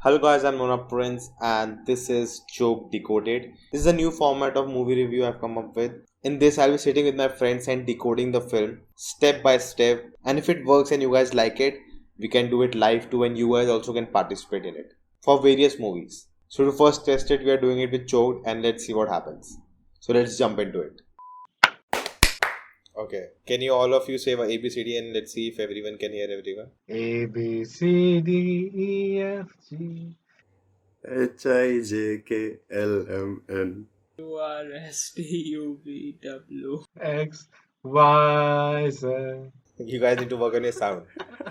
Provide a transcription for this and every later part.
Hello guys, I'm Nona Prince and this is Joke Decoded. This is a new format of movie review I've come up with. In this, I'll be sitting with my friends and decoding the film step by step. And if it works and you guys like it, we can do it live too and you guys also can participate in it for various movies. So to first test it, we are doing it with Choked and let's see what happens. So let's jump into it. Okay, can you all of you say ABCD and let's see if everyone can hear everyone? A, B, C, D, E, F, G. HIJKLMN. URSTUVW. X, Y, Z. You guys need to work on your sound.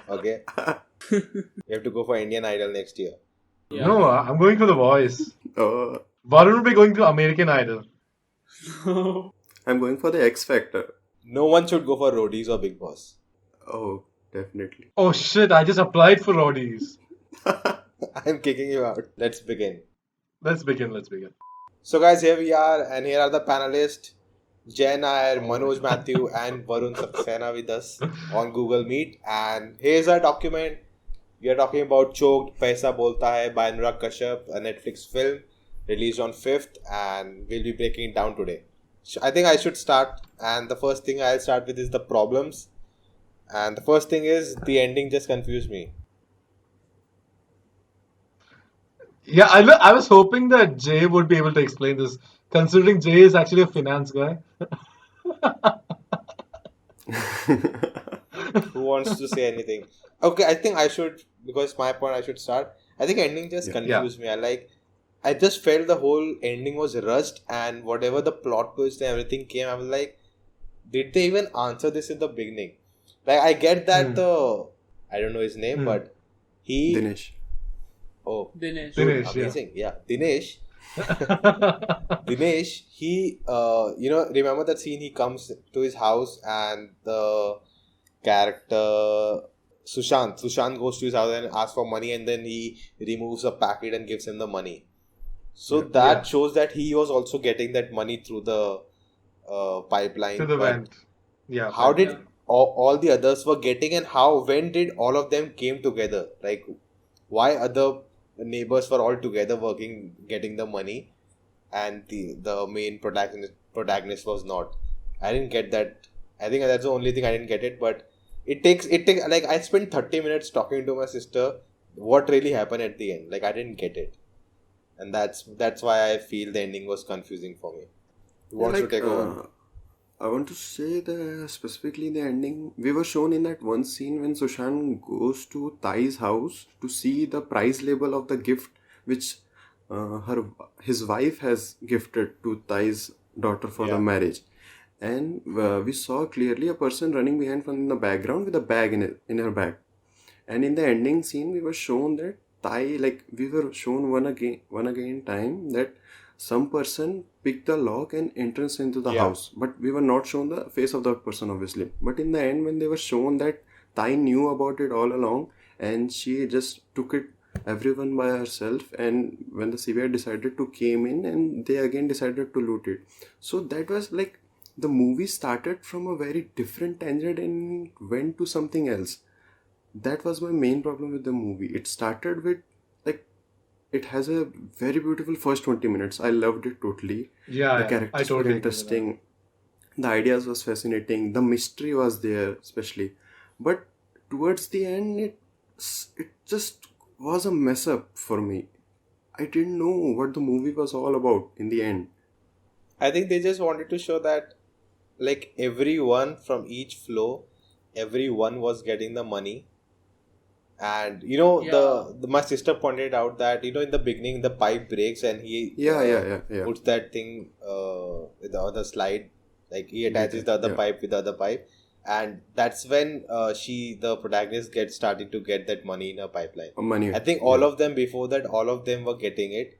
Okay? You have to go for Indian Idol next year. Yeah. No, I'm going for The Voice. Oh, Varun will be going to American Idol. I'm going for the X Factor. No one should go for Roadies or Big Boss. Oh, definitely. Oh shit, I just applied for Roddies. I'm kicking you out. Let's begin. Let's begin. So guys, here we are and here are the panelists. Jay Nair, Manoj Mathew and Varun Saxena with us on Google Meet. And here's our document. We are talking about Choked, Paisa Bolta Hai by Anurag Kashyap, a Netflix film released on 5th and we'll be breaking it down today. I think I should start, and the first thing I'll start with is the problems. And the first thing is the ending just confused me. Yeah, I was hoping that Jay would be able to explain this, considering Jay is actually a finance guy. Who wants to say anything? Okay, I think I should, because my point, I should start. I think ending just confused me. I just felt the whole ending was rushed, and whatever the plot twist and everything came, I was like, did they even answer this in the beginning? Like, I get that I don't know his name, but he... Dinesh. Oh, Dinesh. Dinesh, amazing. Yeah, Dinesh. Dinesh, he, remember that scene? He comes to his house and the character Sushant goes to his house and asks for money, and then he removes a packet and gives him the money. So that shows that he was also getting that money through the pipeline. To the But vent. Yeah. how did all the others were getting, and when did all of them came together? Like, why other neighbors were all together working, getting the money, and the main protagonist was not? I didn't get that. I think that's the only thing I didn't get it. But it takes like I spent 30 minutes talking to my sister. What really happened at the end? Like, I didn't get it, and that's why I feel the ending was confusing for me. Who wants to take over? I want to say that specifically the ending, we were shown in that one scene when Sushant goes to Tai's house to see the price label of the gift which his wife has gifted to Tai's daughter for the marriage. And we saw clearly a person running behind from the background with a bag in her back. And in the ending scene, we were shown that we were shown one again time that some person picked the lock and entrance into the house, but we were not shown the face of that person, obviously. But in the end, when they were shown that Tai knew about it all along and she just took it everyone by herself, and when the CBI decided to came in and they again decided to loot it. So that was like the movie started from a very different tangent and went to something else. That was my main problem with the movie. It started with it has a very beautiful first 20 minutes. I loved it totally. The characters were interesting. The ideas was fascinating. The mystery was there, especially. But towards the end, it just was a mess up for me. I didn't know what the movie was all about in the end. I think they just wanted to show that, like, everyone from each flow, everyone was getting the money. And my sister pointed out that in the beginning the pipe breaks and he puts that thing with the other slide, like he attaches the other pipe with the other pipe, and that's when the protagonist gets started to get that money in her pipeline. I think all of them before that, all of them were getting it,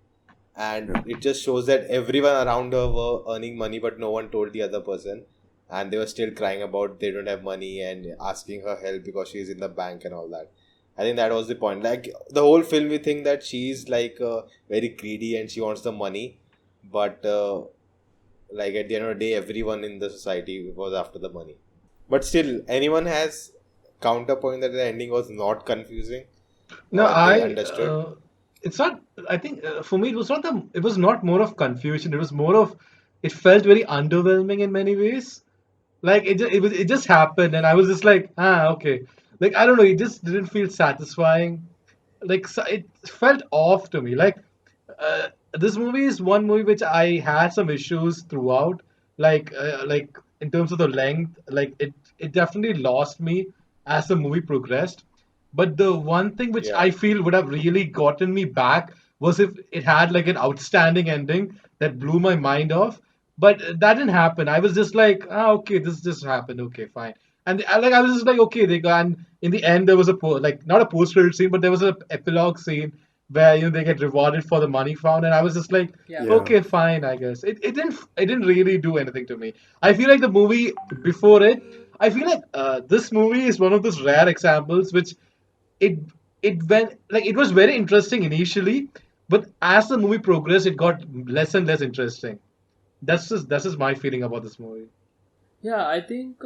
and it just shows that everyone around her were earning money, but no one told the other person, and they were still crying about they don't have money and asking her help because she's in the bank and all that. I think that was the point. Like, the whole film, we think that she's like very greedy and she wants the money. But like at the end of the day, everyone in the society was after the money. But still, anyone has counterpoint that the ending was not confusing? No, I understood. it's not. I think for me, it was not the. It was not more of confusion. It was more of. It felt very underwhelming in many ways. Like it just happened, and I was just like, okay. Like I don't know, it just didn't feel satisfying. Like it felt off to me. Uh, this movie is one movie which I had some issues throughout. Like in terms of the length, like it definitely lost me as the movie progressed. But the one thing which Yeah. I feel would have really gotten me back was if it had like an outstanding ending that blew my mind off. But that didn't happen. I was just like, okay, this just happened. Okay, fine. And I was just like, okay, they go. And in the end, there was like not a post-credit scene, but there was an epilogue scene where they get rewarded for the money found, and I was just like, Yeah. Yeah. okay, fine, I guess. It didn't really do anything to me. I feel like the movie before it, I feel like this movie is one of those rare examples which it it went like it was very interesting initially, but as the movie progressed, it got less and less interesting. That's just my feeling about this movie. Yeah, I think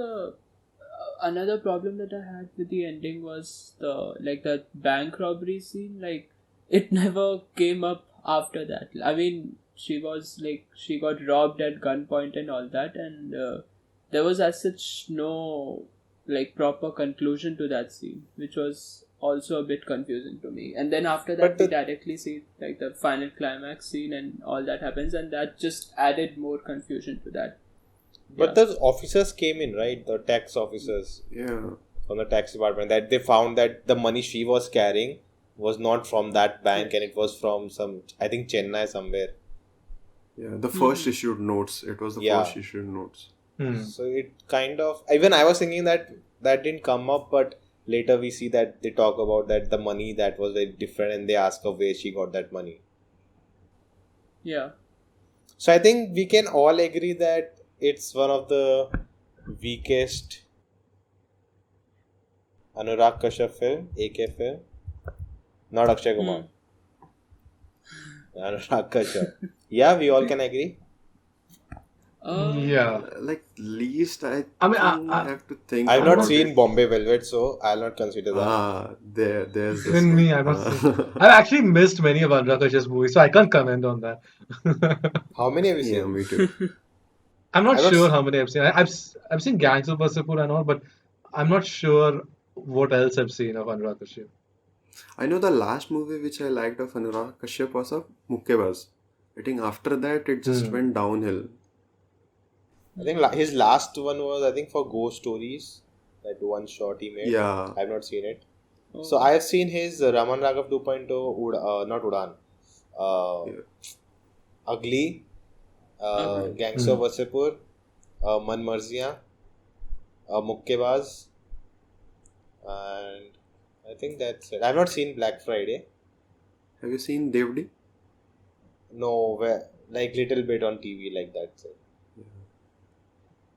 another problem that I had with the ending was the bank robbery scene. Like, it never came up after that. I mean, she got robbed at gunpoint and all that, and there was as such no like proper conclusion to that scene, which was also a bit confusing to me. And then after that, But we the directly see like the final climax scene, and all that happens, and that just added more confusion to that. but Yeah. the officers came in, right? The tax officers Yeah. from the tax department, that they found that the money she was carrying was not from that bank, and it was from some, I think, Chennai somewhere. Yeah. The first Mhm. issued notes. It was the Yeah. first issued notes. Hmm. So it kind of, even I was thinking that that didn't come up, but later we see that they talk about that the money that was very different, and they ask her where she got that money. Yeah. So I think we can all agree that it's one of the weakest Anurag Kashyap film, AK film, not Akshay Kumar. Anurag Kashyap. Yeah, we all can agree. Yeah. Like least I I mean, think I have to think I've not about seen it. Bombay Velvet, so I'll not consider that. There's this Even me, one. I must say, I've actually missed many of Anurag Kashyap's movies, so I can't comment on that. How many have you Yeah, seen? me too. I'm not I've not. sure how many I've seen. I've seen Gangs of Wasseypur and all, but I'm not sure what else I've seen of Anurag Kashyap. I know the last movie which I liked of Anurag Kashyap was of Mukkebaz. I think after that it just went downhill. I think his last one was, I think, for Ghost Stories, that one shot he made. Yeah. I've not seen it. Oh. So I have seen his Raman Raghav 2.0, not Udan, Yeah. Ugly, Gangs of Wasseypur, Man Marziyan, Mukkebaz, and I think that's it. I've not seen Black Friday. Have you seen Devdi? No, like little bit on TV, like that. So.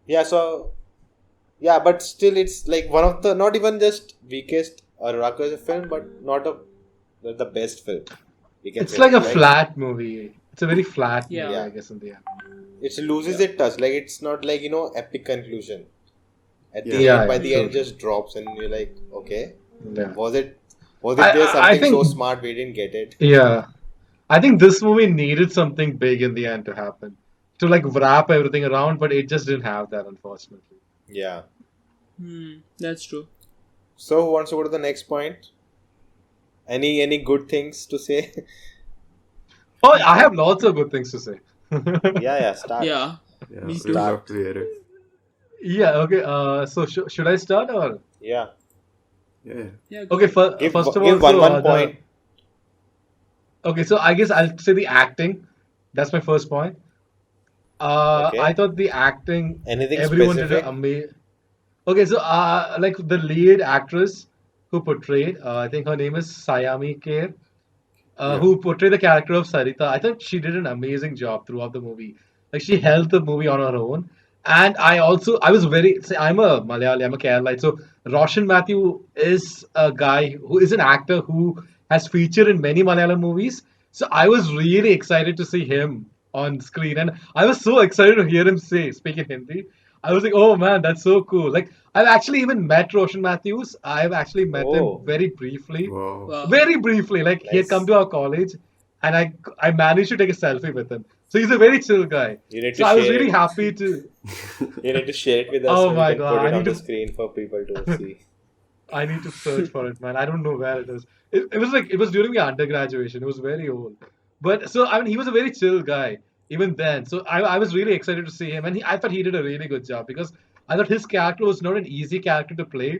Yeah, so yeah, but still, it's like one of the, not even just weakest Anurag Kashyap film, but not the best film. We can It's say like a that, right? flat movie. It's a very flat movie, Yeah. I guess, in the end. It loses its touch. Like, it's not like, epic conclusion. At the Yeah. end, by the end, it Totally. just drops, and you're like, okay, Yeah. was it I, there I something so think, smart we didn't get it? yeah, I think this movie needed something big in the end to happen, to like wrap everything around, but it just didn't have that, unfortunately. Yeah. That's true. So, who wants to go to the next point? Any good things to say? Oh, I have lots of good things to say. Yeah, start. Yeah. Yeah, Me we too. would love to hear it. Yeah, okay. So should I start or? Yeah. Yeah. Yeah. Go Okay, ahead. Give, first of give all, one point. okay, so I guess I'll say the acting. That's my first point. I Okay. thought the acting, Anything everyone did specific? an amazing. Okay, so like the lead actress who portrayed, I think her name is Saiyami Kher, Yeah. who portrayed the character of Sarita. I thought she did an amazing job throughout the movie. Like she held the movie on her own. And I was very, say, I'm a Malayali, I'm a Keralite. So Roshan Mathew is a guy who is an actor who has featured in many Malayalam movies. So I was really excited to see him on screen. And I was so excited to hear him speak in Hindi. I was like, oh man, that's so cool. Like I've actually even met Roshan Matthews. I've actually met him Oh, very briefly. Wow. Wow. Very briefly. Like he had come nice. to our college and I managed to take a selfie with him. So he's a very chill guy. You need So to I was share really it. happy to You need to share it with us oh so we my can put god, it on the screen for people to see. I need to search for it, man. I don't know where it is. It was like it was during the undergraduation. It was very old, but so I mean he was a very chill guy even then. So I was really excited to see him, and I thought he did a really good job because I thought his character was not an easy character to play.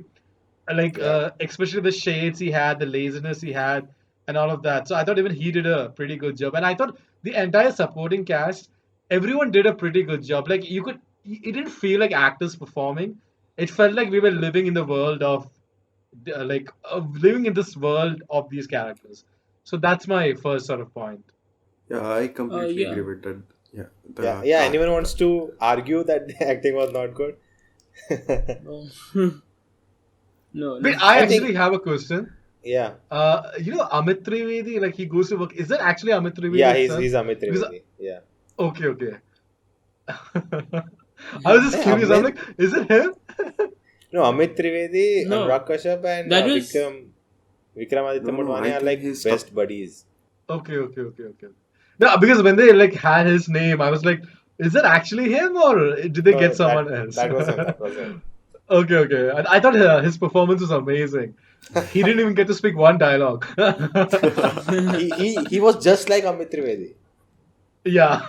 Like Yeah. especially the shades he had, the laziness he had, and all of that. So I thought even he did a pretty good job, and I thought the entire supporting cast, everyone did a pretty good job. Like it didn't feel like actors performing. It felt like we were living in the world of living in this world of these characters. So that's my first sort of point. Yeah, I completely agree Yeah. with that. Yeah, Yeah. the Yeah. cast. Anyone wants to argue that the acting was not good? Oh. No, Wait, no. I I actually think. have a question. Yeah. Amit Trivedi, like he goes to work. Is that actually Amit Yeah. Trivedi's He's son? Amit Because Trivedi. Yeah. okay, okay. I was just Hey, curious. I'm Amit. like, is it him? No, Amit Trivedi, No. Anurag Kashyap, and That was. Vikramaditya No, I Motwani are think like he's best buddies. Okay, okay, okay, okay. No, because when they like had his name, I was like, is it actually him or did they get No, someone else? that was him. That was him. Okay, okay. I thought his performance was amazing. He didn't even get to speak one dialogue. He was just like Amit Trivedi. Yeah.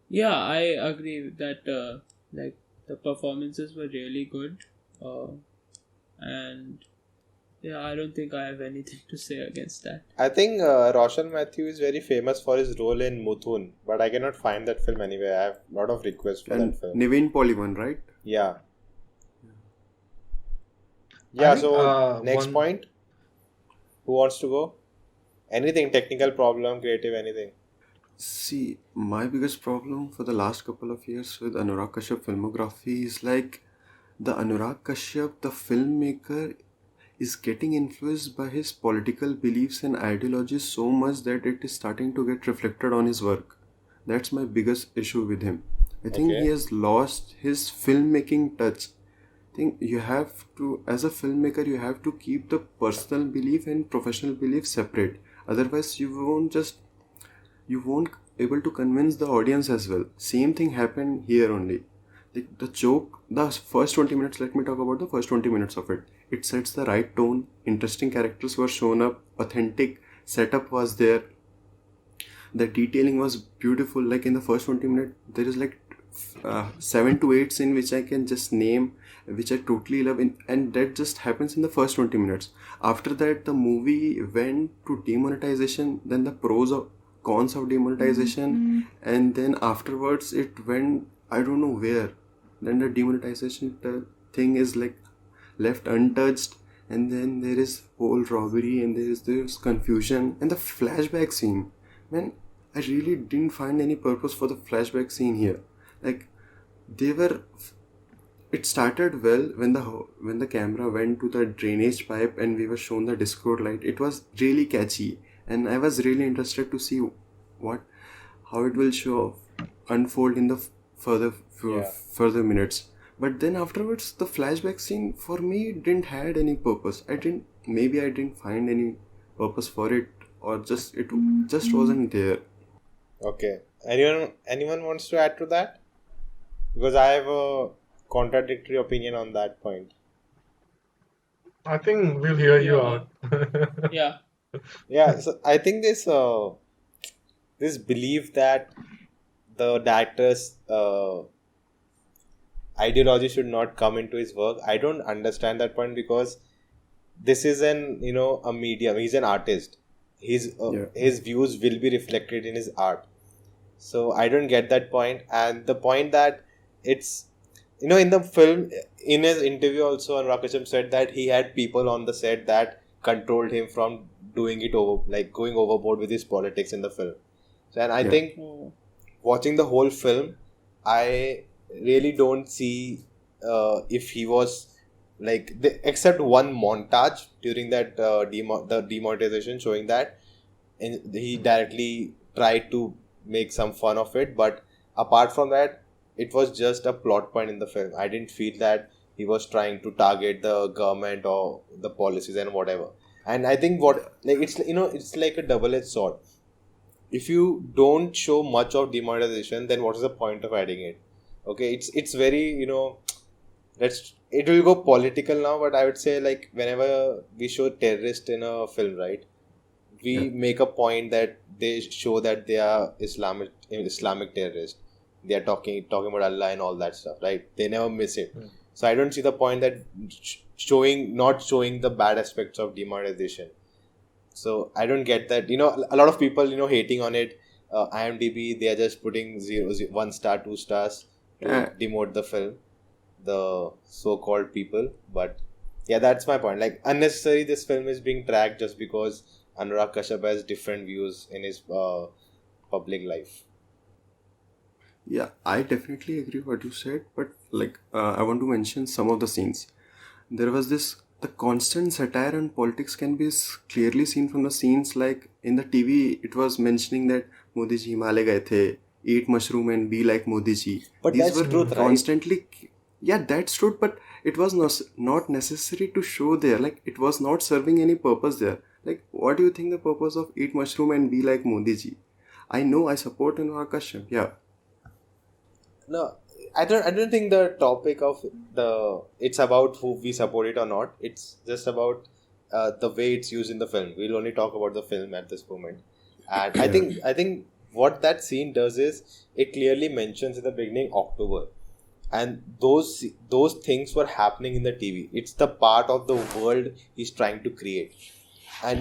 Yeah, I agree that like the performances were really good, and yeah, I don't think I have anything to say against that. I think Roshan Mathew is very famous for his role in Muthun, but I cannot find that film anywhere. I have a lot of requests for and that film. Niveen Polyvan, right? Yeah. I Yeah, think so next one. point. Who wants to go? Anything, technical problem, creative, anything. See, my biggest problem for the last couple of years with Anurag Kashyap filmography is like the Anurag Kashyap, the filmmaker, is getting influenced by his political beliefs and ideologies so much that it is starting to get reflected on his work. That's my biggest issue with him. I think he Okay. has lost his filmmaking touch. I think you have to, as a filmmaker, you have to keep the personal belief and professional belief separate. Otherwise, you won't able to convince the audience as well. Same thing happened here only. The joke, the first 20 minutes, let me talk about the first 20 minutes of it. It sets the right tone, interesting characters were shown up, authentic setup was there, the detailing was beautiful. Like in the first 20 minutes, there is like 7 to 8 scenes which I can just name, which I totally love, and that just happens in the first 20 minutes. After that, the movie went to demonetization, then the pros of cons of demonetization, and then afterwards it went, I don't know where. Then the demonetization thing is like left untouched, and then there is whole robbery, and there's confusion, and the flashback scene. Man, I really didn't find any purpose for the flashback scene here. Like they were, it started well when the camera went to the drainage pipe and we were shown the Discord light. It was really catchy, and I was really interested to see what how it will show unfold in the Yeah. further minutes. But then afterwards, the flashback scene for me didn't had any purpose. I didn't find any purpose for it, or just wasn't there. Okay. Anyone wants to add to that? Because I have a contradictory opinion on that point. I think we'll hear you Yeah, out. yeah, Yeah, so I think this belief that the director's ideology should not come into his work. I don't understand that point because this is a medium. He's an artist. Yeah. His views will be reflected in his art. So I don't get that point. And the point that it's in the film, in his interview also, Anurag Kashyap said that he had people on the set that controlled him from doing it over, like going overboard with his politics in the film. So, and I Yeah. think oh, watching the whole film, I really don't see if he was like except one montage during that the demonetization showing that he directly tried to make some fun of it. But apart from that, it was just a plot point in the film. I didn't feel that he was trying to target the government or the policies and whatever. And I think what, like, it's, it's like a double-edged sword. If you don't show much of demonetization, then what is the point of adding it? Okay, it's very, it will go political now, but I would say, like, whenever we show terrorist in a film, right, we make a point that they show that they are Islamic terrorists. They are talking about Allah and all that stuff, right? They never miss it. So I don't see the point that not showing the bad aspects of demonetization. So I don't get that. A lot of people, hating on it. IMDb, they are just putting 1 star, 2 stars to demote the film, the so-called people. But yeah, that's my point. Like, unnecessary, this film is being dragged just because Anurag Kashyap has different views in his public life. Yeah, I definitely agree what you said, but like I want to mention some of the scenes. There was the constant satire on politics can be clearly seen from the scenes, like in the TV it was mentioning that Modi ji Himalaya gaye the, eat mushroom and be like Modi ji. But These that's were truth, right? constantly, yeah, that's true, but it was not necessary to show there. Like, it was not serving any purpose there. Like, what do you think the purpose of eat mushroom and be like Modi ji? I know I support Anurag Kashyap, yeah. No, I don't think the topic of it's about who we support it or not. It's just about the way it's used in the film. We'll only talk about the film at this moment. And I think what that scene does is it clearly mentions in the beginning October, and those things were happening in the TV. It's the part of the world he's trying to create. And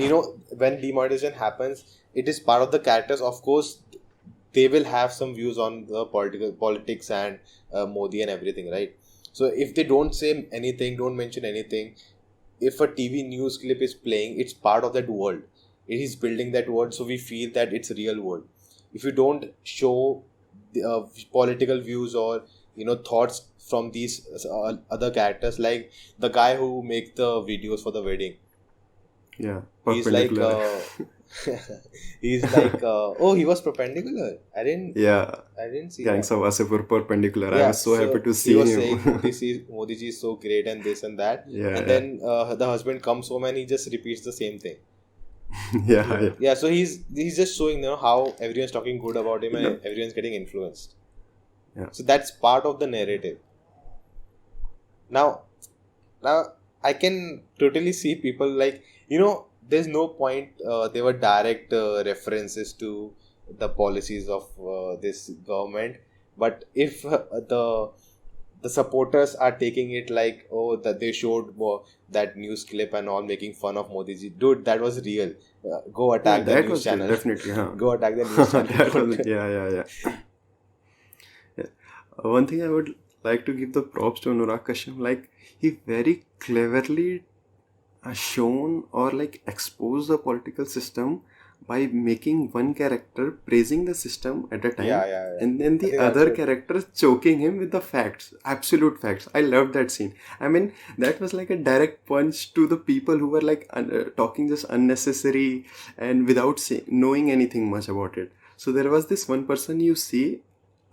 when demonetization happens, it is part of the characters. Of course, they will have some views on the politics and Modi and everything, right? So if they don't say anything, don't mention anything, if a TV news clip is playing, it's part of that world. It is building that world, so we feel that it's real world. If you don't show the, political views or thoughts from these other characters, like the guy who makes the videos for the wedding, Yeah, he's like perpendicular. he was perpendicular. I didn't see Gangs that. of Wasseypur perpendicular. I Yeah, was so happy to he see was him. saying Modi ji is so great and this and that, Yeah, and then the husband comes home and he just repeats the same thing. yeah. Yeah, so he's just showing how everyone's talking good about him and Yeah. everyone's getting influenced. Yeah. So that's part of the narrative. Now I can totally see people like, there's no point. There were direct references to the policies of this government, but if the supporters are taking it like, oh, that they showed that news clip and all, making fun of Modi ji, dude, that was real. Go Yeah, attack the that news was real, channel. definitely, huh? Go attack the news That channel. was, yeah. One thing I would like to give the props to Anurag Kashyap, like, he very cleverly shown or like exposed the political system by making one character praising the system at a time, Yeah. and then I the think that's other it. character choking him with the facts, absolute facts. I loved that scene. I mean, that was like a direct punch to the people who were like talking just unnecessary and without knowing anything much about it. So there was this one person you see,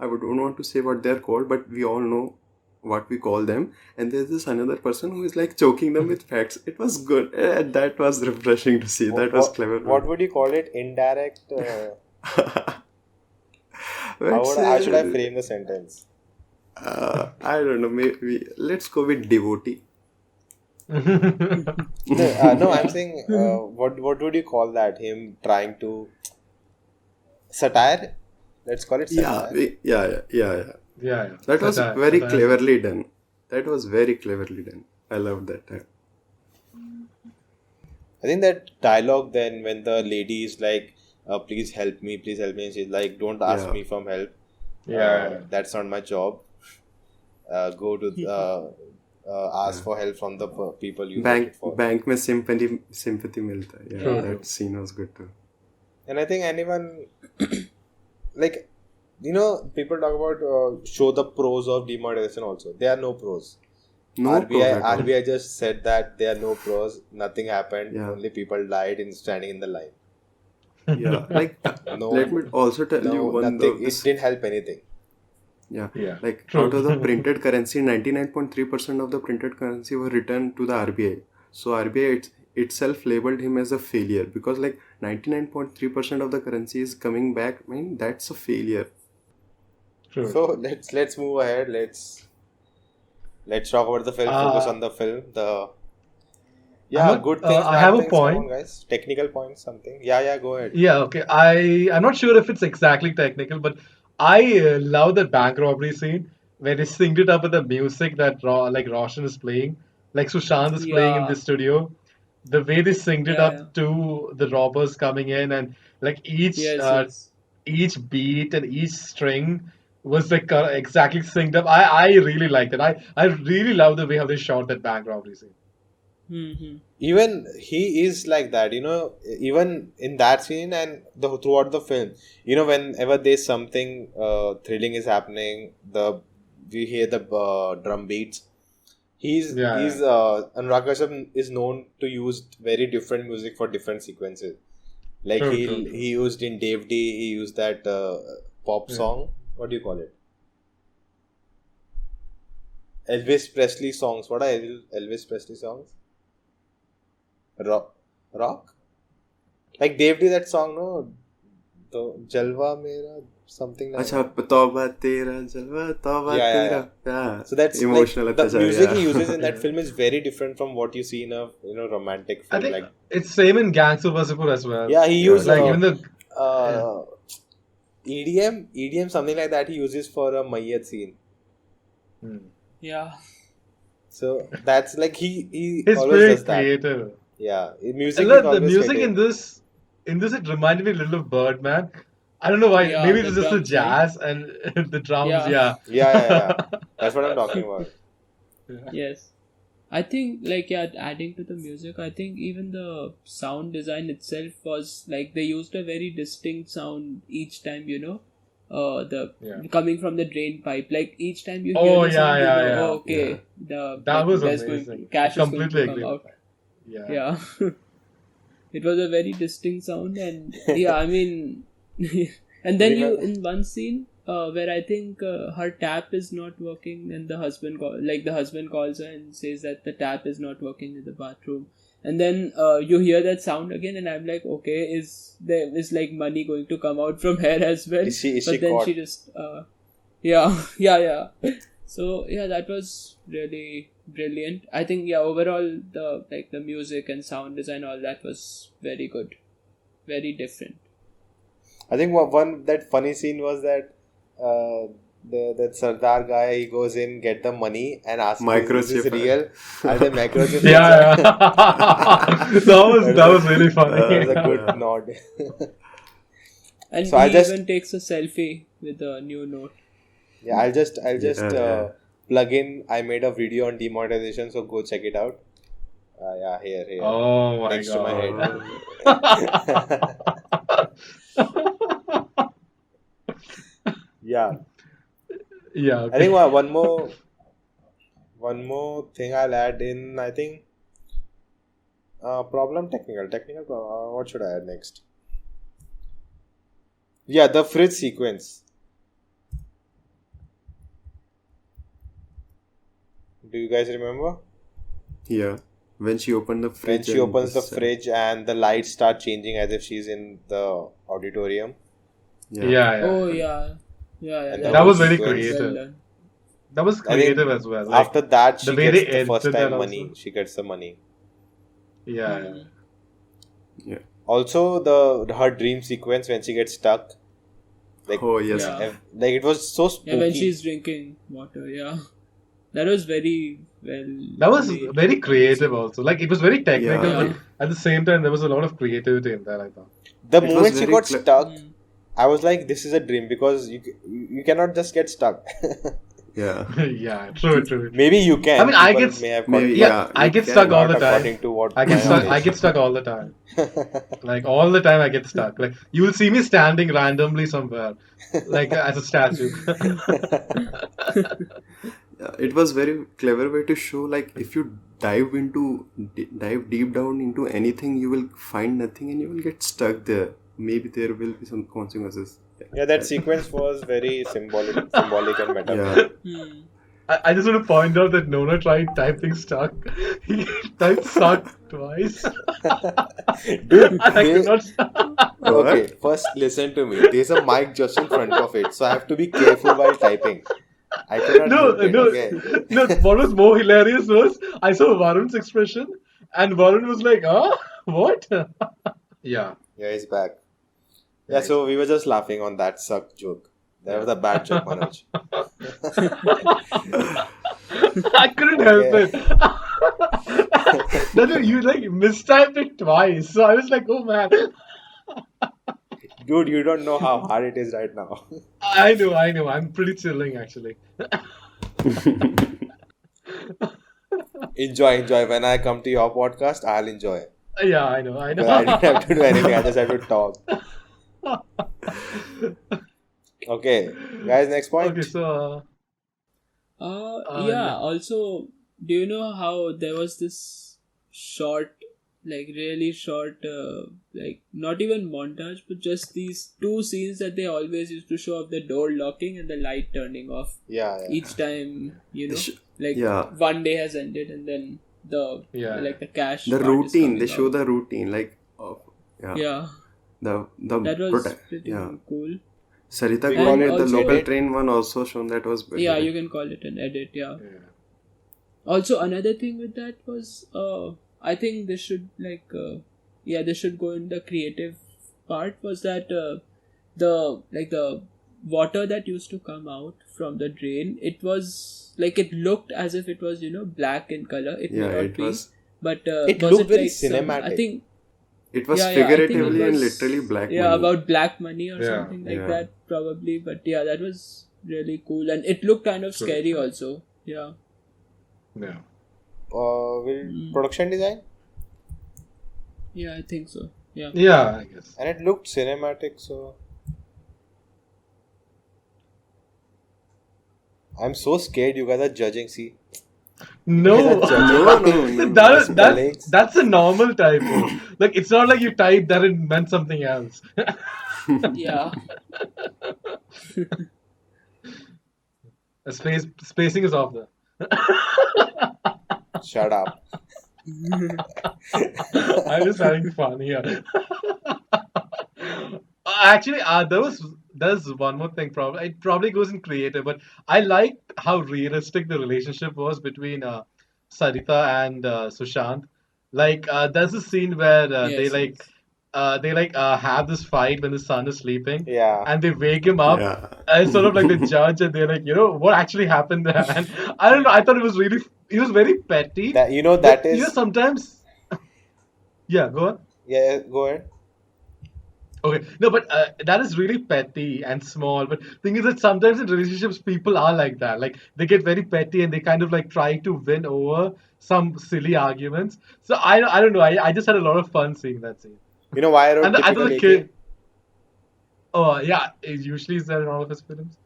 don't want to say what they're called, but we all know what we call them, and there's this another person who is like choking them with facts. It was good. That was refreshing to see. That was clever. What would you call it? Indirect? How should I frame the sentence? I don't know. Maybe let's go with devotee. No, I'm saying, what would you call that? Him trying to satire? Let's call it satire. Yeah. Yeah. That was Satire, very satire. cleverly done. That was very cleverly done. I loved that. I think that dialogue then when the lady is like, please help me, and she's like, don't ask Yeah. me for help. Yeah. That's not my job. Go to ask for help from the people you voted for. Bank mein sympathy milta. Yeah, True. that scene was good too. And I think anyone, like, people talk about show the pros of demonetization also. There are no pros. No pros at all. RBI just said that there are no pros, nothing happened, Yeah. only people died in standing in the line. Yeah, like No, let me also tell you no, one nothing. of It this. didn't help anything. Yeah, Yeah, like true. out of the printed currency, 99.3% of the printed currency were returned to the RBI. So RBI itself labeled him as a failure because like 99.3% of the currency is coming back. I mean, that's a failure. True, So true. let's move ahead. Let's talk about the film. Focus Uh, on the film. The yeah, Ahmed, good things, I have bad a things. Come point. on, guys. Technical points, something. Yeah, yeah. Go ahead. Yeah, okay. I'm not sure if it's exactly technical, but I love that bank robbery scene where they synced it up with the music that like Roshan is playing, like Sushant is playing in the Yeah, studio. The way they synced it yeah, up yeah. to the robbers coming in, and like Yes, yes. each beat and each string was like exactly synced up. I really liked it. I really love the way how they shot that bank robbery scene. Mm-hmm. Even he is like that, even in that scene and throughout the film, whenever there's something thrilling is happening, we hear the drum beats. He's Yeah, Anurag Kashyap is known to use very different music for different sequences. Like true, true, true. he used in Dave D, he used that pop Yeah. song. What do you call it? Elvis Presley songs. What are Elvis Presley songs? Rock, rock. Like Dave did that song, no? The Jalwa Mera, something like अच्छा that. तौबा तेरा जलवा तौबा Yeah, yeah, तेरा yeah. yeah So that's like emotional the अत्याचार music he yeah uses in that Yeah. film is very different from what you see in a romantic I film. think Like it's same in Gangs of Wasseypur as well. yeah, he yeah used Like same even the yeah. uh, EDM, something like that. He uses for a Mayyat scene. Hmm. Yeah. So that's like he It's always very does that. creative. Yeah, in And music he's look, the always music creative. in this it reminded me a little of Birdman. I don't know why. Yeah, Maybe the it's just the drums, right? jazz and the drums. Yeah. Yeah. Yeah, yeah, yeah. That's what I'm talking about. Yeah. Yes. I think, like, yeah, adding to the music, I think even the sound design itself was like they used a very distinct sound each time, the Yeah. coming from the drain pipe. Like each time you hear Oh the yeah, sound, you yeah, know, oh, yeah. yeah okay, the That like was there's going to amazing. I cash is going to completely come agree with out. that. Yeah. Yeah, it was a very distinct sound, and yeah, I mean, and then you in one scene where I think her tap is not working, and the husband calls her and says that the tap is not working in the bathroom, and then you hear that sound again, and I'm like, okay, is like money going to come out from her as well? Is she But then caught? she just yeah, yeah. So yeah, that was really brilliant. I think yeah, overall the music and sound design, all that was very good, very different. I think one that funny scene was that that Sardar guy, he goes in, get the money and asks, is this microchip real? And the microchip Yeah, inside. yeah. That was really That funny. was a good yeah nod. And So I he just even takes a selfie with the new note. yeah, I'll just yeah plug in. I made a video on demonetization, so go check it out. Yeah, here, Oh my next to my head. Yeah, Yeah, I think okay. one more thing I'll add in. I think technical. What should I add next? Yeah, the fridge sequence. Do you guys remember yeah when she opened the when fridge she and opens the this fridge and the lights start changing as if she's in the auditorium, yeah Yeah, yeah. Oh yeah, yeah, and the that That whole was very was sequence. well creative. done. That was I think creative as well. Like after that the she way gets they the first edited that time money. also. She gets the money. Yeah, yeah. Hmm. yeah Also, her dream sequence when she gets stuck, like oh yes Yeah, like it was so yeah, when spooky. she's drinking water. Yeah, that was very well That was made, very I would creative say. also. Like it was very technical, yeah but Yeah. at the same time there was a lot of creativity in that, I thought. The it was moment she very got stuck, Hmm. I was like, "This is a dream," because you cannot just get stuck. yeah Yeah, true, true, true. Maybe you I can. mean, I People get, may have caught maybe it, yeah, but yeah I you get stuck all can the not time. according to what I my get stuck. I knowledge. get stuck all the time. Like all the time, I get stuck. Like you will see me standing randomly somewhere, like as a statue. yeah, it was very clever way to show like if you dive deep down into anything you will find nothing and you will get stuck there maybe there will be some consequences. Yeah, that sequence was very symbolic and Yeah. metaphoric. I just want to point out that Nona tried typing stuck. He typed suck twice. Dude, And I could not. okay, What? first listen to me. There's a mic just in front of it, so I have to be careful while typing. I cannot No, mute it, no, okay? no. What was more hilarious was I saw Varun's expression, and Varun was like, "Huh? What?" Yeah. Yeah, he's back. Yeah, so we were just laughing on that suck joke. That was a bad joke, Manoj. I couldn't help Okay. it. No, you like mistyped it twice, so I was like, "Oh man." Dude, you don't know how hard it is right now. I know. I'm pretty chilling actually. Enjoy. When I come to your podcast, I'll enjoy. Yeah, I know. Because I didn't have to do anything, I just have to talk. Okay, guys, next point. Okay, so Yeah, also, do you know how there was this short, like really short, like not even montage, but just these two scenes that they always used to show of the door locking and the light turning off Yeah. each time, like Yeah. one day has ended and then like the cash. The part is routine. They coming show out. the routine, like Yeah, the that was pretty yeah. cool. Sarita We called call it it the also local edit. train one also shown that was very Yeah, good. you can call it an edit. Yeah. Also, another thing with that was, I think they should they should go in the creative part. Was that the water that used to come out from the drain? It was like it looked as if it was black in color. It Yeah, may not it be, was. but It was looked it very like cinematic. I think It was I think it figuratively and was, literally black yeah, money. about black money or Yeah, something like yeah. that probably. But yeah, that was really cool and it looked kind of True. scary also. Yeah. yeah. Will production design? Yeah, I think so. Yeah. Yeah, I guess. And it looked cinematic, so I'm so scared you guys are judging. See, No, You guys are judging no. that's a normal typo. Like it's not like you typed that it meant something else. Yeah. Spacing is off there. Shut up. I'm just having fun here. Actually, there's one more thing. Probably it probably goes in creative, but I like how realistic the relationship was between Sarita and Sushant. Like, there's a scene where Yes, yes. they have this fight when the son is sleeping, Yeah. and they wake him up Yeah. as sort of like the judge, and they're like, what actually happened there? And I don't know. I thought it was very petty. That But, that is. sometimes. Yeah, go on. Yeah, go ahead. Okay, no, but that is really petty and small. But thing is that sometimes in relationships, people are like that. Like they get very petty and they kind of like try to win over some silly arguments. So I don't know. I just had a lot of fun seeing that scene. You know why I wrote And I typical thought the AK? kid. Oh yeah, it usually is there in all of his films.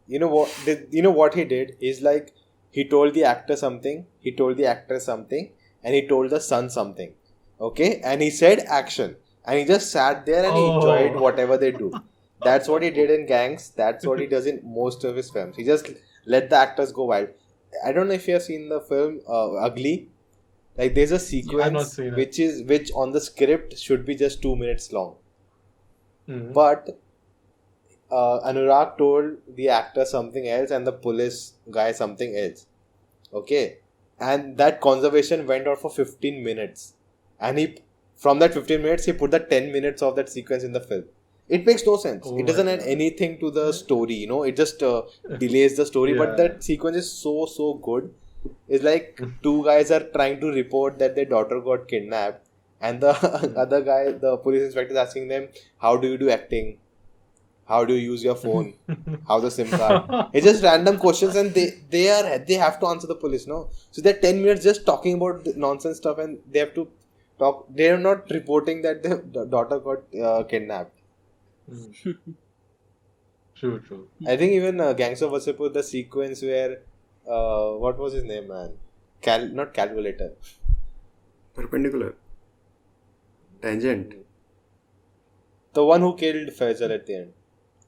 You know what he did is like he told the actor something, he told the actress something, and he told the son something. Okay, and he said action, and he just sat there and he enjoyed Oh. whatever they do. That's what he did in Gangs. That's what he does in most of his films. He just let the actors go wild. I don't know if you have seen the film Ugly. Like there's a I've not sequence seen it. which on the script should be just 2 minutes long, Mhm. but Anurag told the actor something else and the police guy something else. Okay, and that conversation went on for 15 minutes, and from that 15 minutes he put the 10 minutes of that sequence in the film. It makes no sense. Oh It doesn't my add God. anything to the story. It just delays the story. But Yeah. that sequence is so good. It's like two guys are trying to report that their daughter got kidnapped, and the other guy, the police inspector, is asking them, "How do you do acting? How do you use your phone? How the SIM card?" It's just random questions, and they have to answer the police. No, so they're 10 minutes just talking about the nonsense stuff, and they have to talk. They are not reporting that their daughter got kidnapped. True. I think even Gangs of Wasseypur, the sequence where what was his name, man? Not calculator. Perpendicular. Tangent. The one who killed Faisal at the end.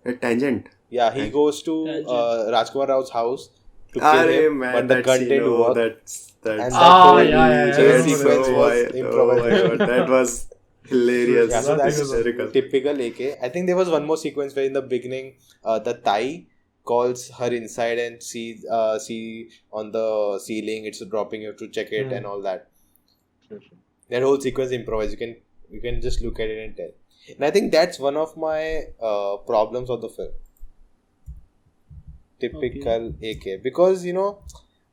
A tangent. Yeah, he goes to Tangent. Rajkumar Rao's house to kill Arey him, man, but the that gun scene, didn't oh, work. And that's that Ah, whole yeah, yeah, I chase remember sequence that. was oh my improvised. god, that was hilarious. Yeah, so That thing that's was Hysterical. typical AK. I think there was one more sequence where in the beginning, the Thai calls her inside and see on the ceiling it's dropping. You have to check it and all that. Sure. That whole sequence improvised. You can just look at it and tell. And I think that's one of my problems of the film. Typical AK, because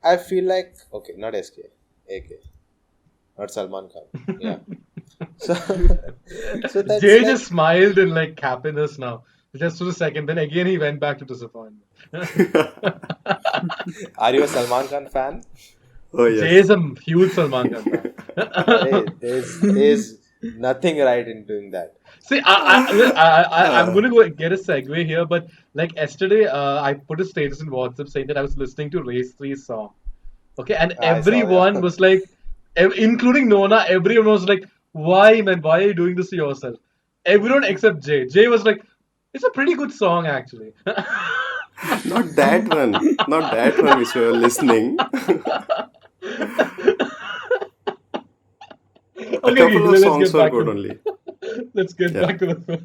I feel like not SK, AK, not Salman Khan. Yeah. So so that's Jay like just smiled in like happiness now. Just for a second, then again he went back to disappointment. are you a Salman Khan fan? Oh Jay yes. is a huge Salman Khan fan. Hey, there's nothing right in doing that. See, I'm going to go get a segue here, but like yesterday, I put a status in WhatsApp saying that I was listening to Race 3's song. Okay, and I saw, yeah. everyone was like, including Nona, everyone was like, why, man, why are you doing this to yourself? Everyone except Jay. Jay was like, it's a pretty good song, actually. Not that one. Not that one which you are listening. A Okay, couple of let's songs get were back good to only. let's get Yeah. back to the film.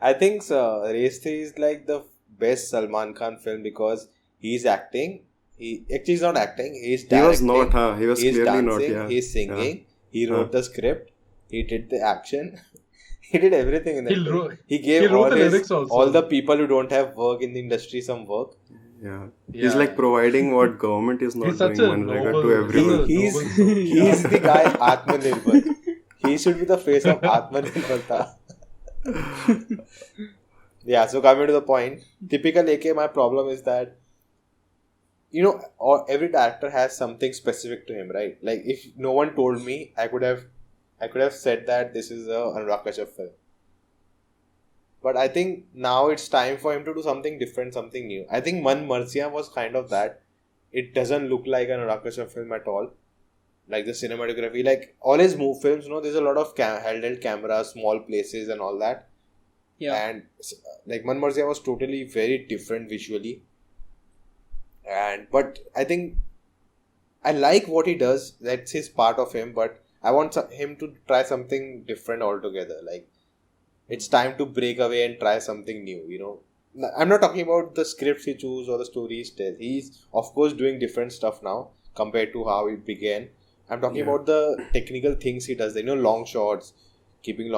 I think so. Race 3 is like the best Salman Khan film because he's acting. He's not acting. He's He was directing. not, huh? He was He's clearly not, dancing. yeah. He's singing. He Huh. wrote the script. He did the action. He did everything in that He film. wrote- He he gave wrote the lyrics also. all the people who don't have work in the industry some work. Yeah. Yeah. He's like providing what government is not He's such doing a Manrega noble, to he's everyone. a He's noble soul. he's the guy Atmanirbhar. He should be the face of Atmanirbharta. Yeah, so coming to the point, typical AK, my problem is that every director has something specific to him, right? Like if no one told me, I could have said that this is a Anurag Kashyap film. But I think now it's time for him to do something different, something new. I think Man Marziya was kind of that. It doesn't look like an Anurag Kashyap film at all. Like the cinematography, like all his films, there's a lot of handheld cameras, small places, and all that. Yeah. And like Man Marziya was totally very different visually. But I think I like what he does. That's his part of him. But I want him to try something different altogether. Like it's time to break away and try something new. I'm not talking about the scripts he chooses or the stories he tells. He's of course doing different stuff now compared to how it began. I'm talking about the technical things he does. Long shots, keeping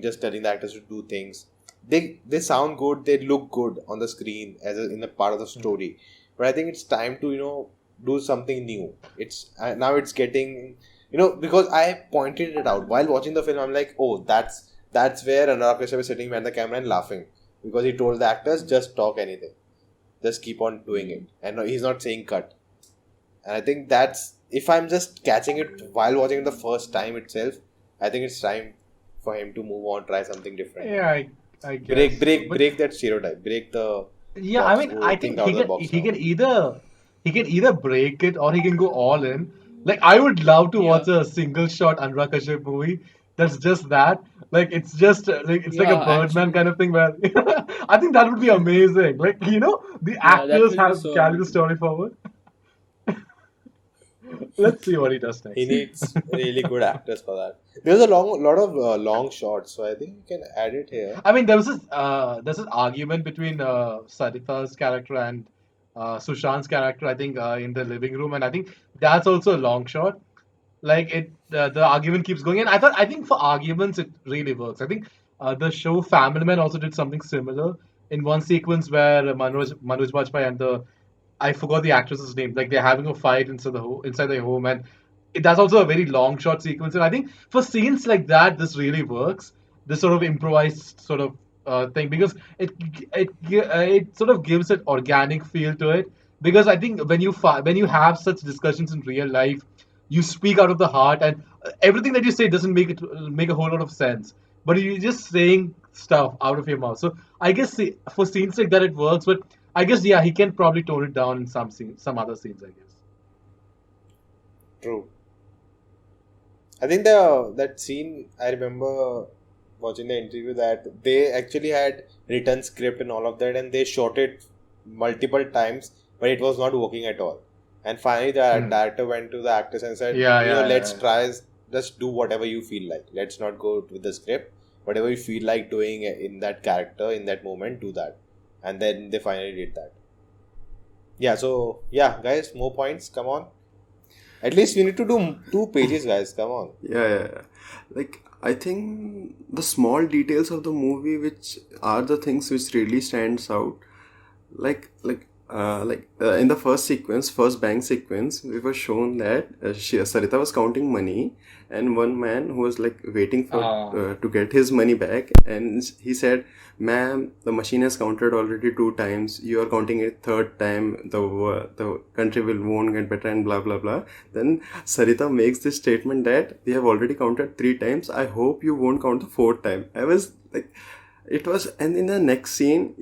just telling the actors to do things. They sound good. They look good on the screen in a part of the story. But I think it's time to do something new. It's now it's getting because I pointed it out while watching the film. I'm like, oh, that's where Anurag Kashyap is sitting behind the camera and laughing because he told the actors just talk anything, just keep on doing it, and he's not saying cut. And I think that's if I'm just catching it while watching it the first time itself, I think it's time for him to move on, try something different. Yeah, I guess. Break that stereotype, break the Yeah, box, I mean, I think out of the box he now. can either break it or he can go all in. Like I would love to watch a single shot Anurag Kashyap movie that's just that. Like it's just like it's like a Yeah, Birdman actually. kind of thing where I think that would be amazing. Like the Yeah, that actors will be have so carry the amazing. story forward. Let's see what he does He next. needs really good actors for that. There's a lot of long shots, so I think you can add it here. I mean, there's this argument between Sarita's character and Sushant's character. I think in the living room, and I think that's also a long shot. Like the argument keeps going, and I think for arguments it really works. I think the show Family Man also did something similar in one sequence where Manoj Bajpayee and I forgot the actress's name. Like they're having a fight inside their home, and that's also a very long shot sequence. And I think for scenes like that, this really works. This sort of improvised sort of thing because it sort of gives an organic feel to it. Because I think when you have such discussions in real life, you speak out of the heart, and everything that you say doesn't make a whole lot of sense. But you're just saying stuff out of your mouth. So I guess for scenes like that, it works. But I guess yeah, he can probably tone it down in some other scenes. I guess. True. I think that scene, I remember watching the interview that they actually had written script and all of that, and they shot it multiple times, but it was not working at all. And finally, the director went to the actors and said, let's try, just do whatever you feel like. Let's not go with the script. Whatever you feel like doing in that character, in that moment, do that. And then they finally did that. Yeah, so, guys, more points. Come on. At least we need to do 2 pages, guys. Come on. Yeah. Like, I think the small details of the movie, which are the things which really stands out. In the first bank sequence, we were shown that Sarita was counting money, and one man who was like waiting for to get his money back, and he said, "Ma'am, the machine has counted already 2 times. You are counting it 3rd time. The country won't get better," and blah blah blah. Then Sarita makes this statement that we have already counted 3 times. I hope you won't count the 4th time. I was like, it was, and in the next scene,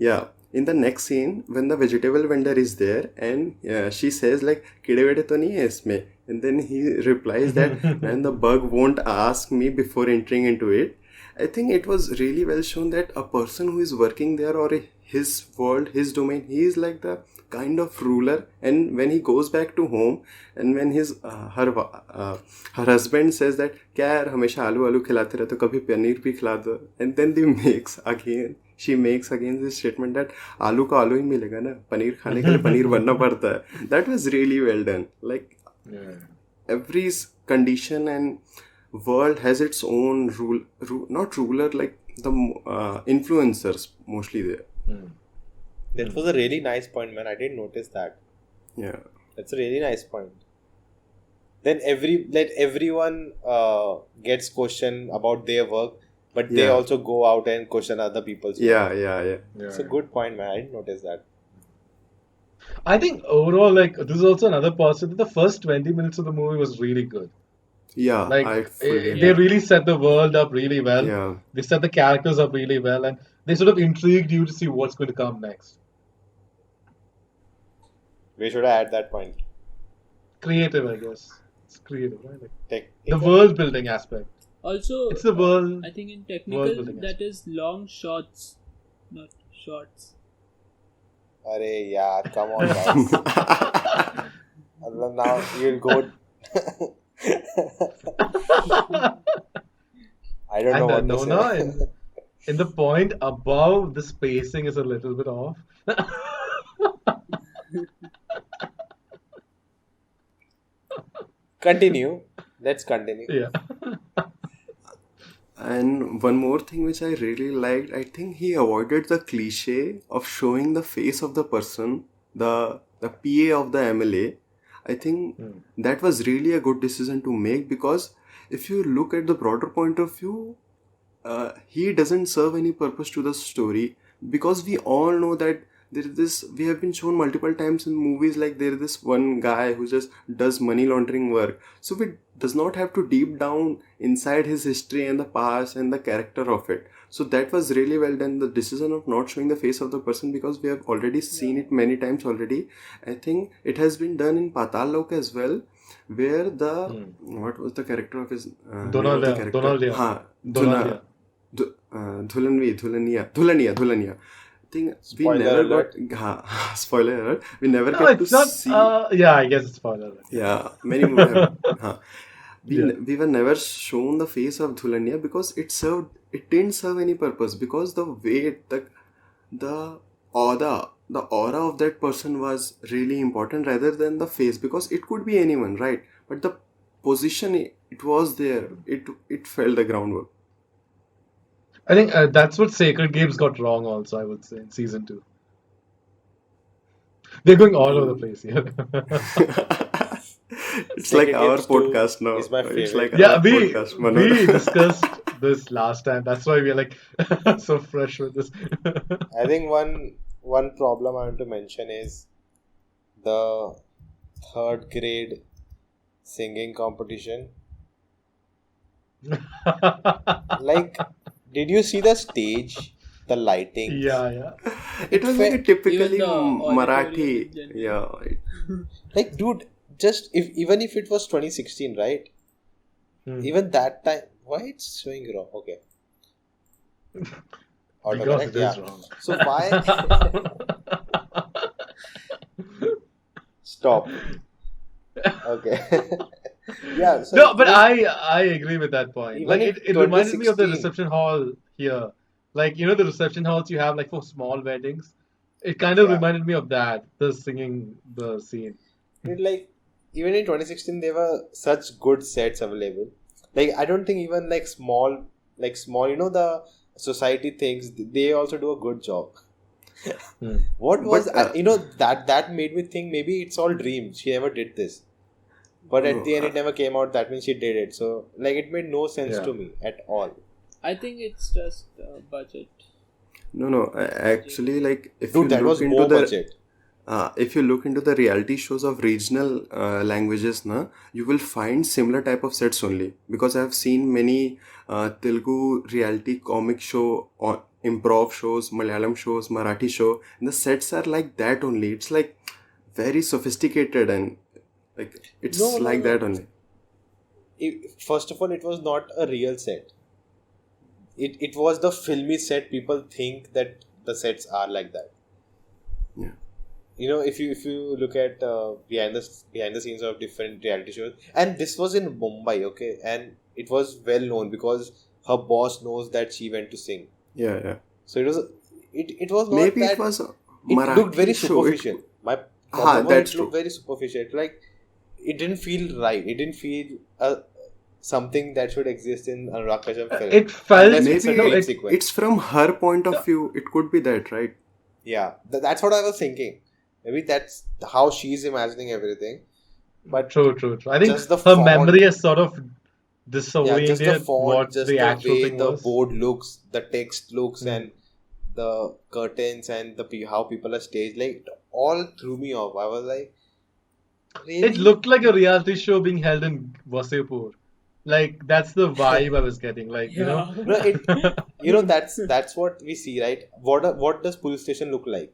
when the vegetable vendor is there and she says like, "Kide vede to nahi hai isme," and then he replies that, "Man, the bug won't ask me before entering into it." I think it was really well shown that a person who is working there, or his world, his domain, he is like the kind of ruler. And when he goes back to home, and when her husband says that, "Kya yaar, hamesha आलू खिलाते रहते हो, कभी पनीर भी खिला दो," and then she makes again this statement that आलू का आलू ही मिलेगा ना, पनीर खाने के लिए पनीर बनना पड़ता है. That was really well done. Like, every condition and world has its own not ruler, like the influencers mostly there. That was a really nice point, man. I didn't notice that. Yeah. That's a really nice point. Then everyone gets questioned about their work, but they also go out and question other people's work. Yeah. It's a good point, man. I didn't notice that. I think overall, like, this is also another positive. The first 20 minutes of the movie was really good. Yeah, like they really set the world up really well. Yeah. They set the characters up really well, and they sort of intrigued you to see what's going to come next. We should add that point. Creative, I guess. It's creative, right? Like, the world building aspect. Also, it's the world. I think in technical that is long shots, not shorts. Arey yaar, come on, guys. Now you'll go. I don't know what Nona, to say. in the point above, the spacing is a little bit off. Continue. Let's continue. Yeah. And one more thing which I really liked, I think he avoided the cliche of showing the face of the person, the PA of the MLA. I think that was really a good decision to make, because if you look at the broader point of view, he doesn't serve any purpose to the story, because we all know that we have been shown multiple times in movies, like there is this one guy who just does money laundering work. So we does not have to deep down inside his history and the past and the character of it. So that was really well done, the decision of not showing the face of the person, because we have already seen it many times already. I think it has been done in Patal Lok as well, where what was the character of his Dhulania. Dhulania. I think spoiler we never alert. got spoiler alert. We never get to see. Yeah, I guess it's spoiler alert. Yeah, many movies. We were never shown the face of Dhulania, because it didn't serve any purpose, because the weight, the aura of that person was really important rather than the face, because it could be anyone, right? But the position, it was there. It felt the groundwork. I think that's what Sacred Games got wrong also, I would say, in season 2. They're going all over the place here. It's like our podcast now. Is my favorite. It's like Yeah, our we podcast, we discussed this last time. That's why we're like so fresh with this. I think one problem I want to mention is the 3rd grade singing competition. Like, did you see the stage? The lighting? Yeah. It was like a typically Even the Marathi. auditorium in Yeah. Like, dude, even if it was 2016, right? Even that time, why it's showing wrong? Okay, Because autocorrect. it Yeah. is wrong. So why stop? Okay. Yeah. So No, it but was I agree with that point. even Like in it reminded me of the 2016. reception hall here. Like the reception halls you have like for small weddings. It kind of Yeah. reminded me of that, the singing the scene. It like even in 2016 there were such good sets available. Like I don't think even like small the society things they also do a good job. Hmm. What was But that made me think maybe it's all dreams. She never did this. But at no, the end it never came out. That means she did it. So like it made no sense Yeah. to me at all. I think it's just budget. no. Actually, like Dude, that was more budget. if you look into the reality shows of regional languages, you will find similar type of sets only. Because I have seen many Telugu reality comic show or improv shows, Malayalam shows, Marathi show, and the sets are like that only. It's like very sophisticated and like No, it's no, like that no. only. First of all, it was not a real set. It was the filmy set. People think that the sets are like that. Yeah. If you look at behind the scenes of different reality shows, and this was in Mumbai, okay, and it was well known because her boss knows that she went to sing. Yeah. So it was not Maybe it that. was a It looked very Marathi show. superficial. My problem was That's it looked true. very superficial. Like it didn't feel right. It didn't feel something that should exist in Anurag Kashyap film It felt unless it's a Maybe dream it sequence. it's from her point no, of view. It could be that, right? Yeah, that's what I was thinking. Maybe that's how she's imagining everything. But true. I think just the her font, memory has sort of yeah, just the disoriented font, what just the the actual way thing the was. board looks, the text looks, Hmm. and the curtains and how people are staged, like it all threw me off. I was like, It really? looked like a reality show being held in Wasipur. Like that's the vibe I was getting. Like Yeah. No, that's what we see, right? What does police station look like?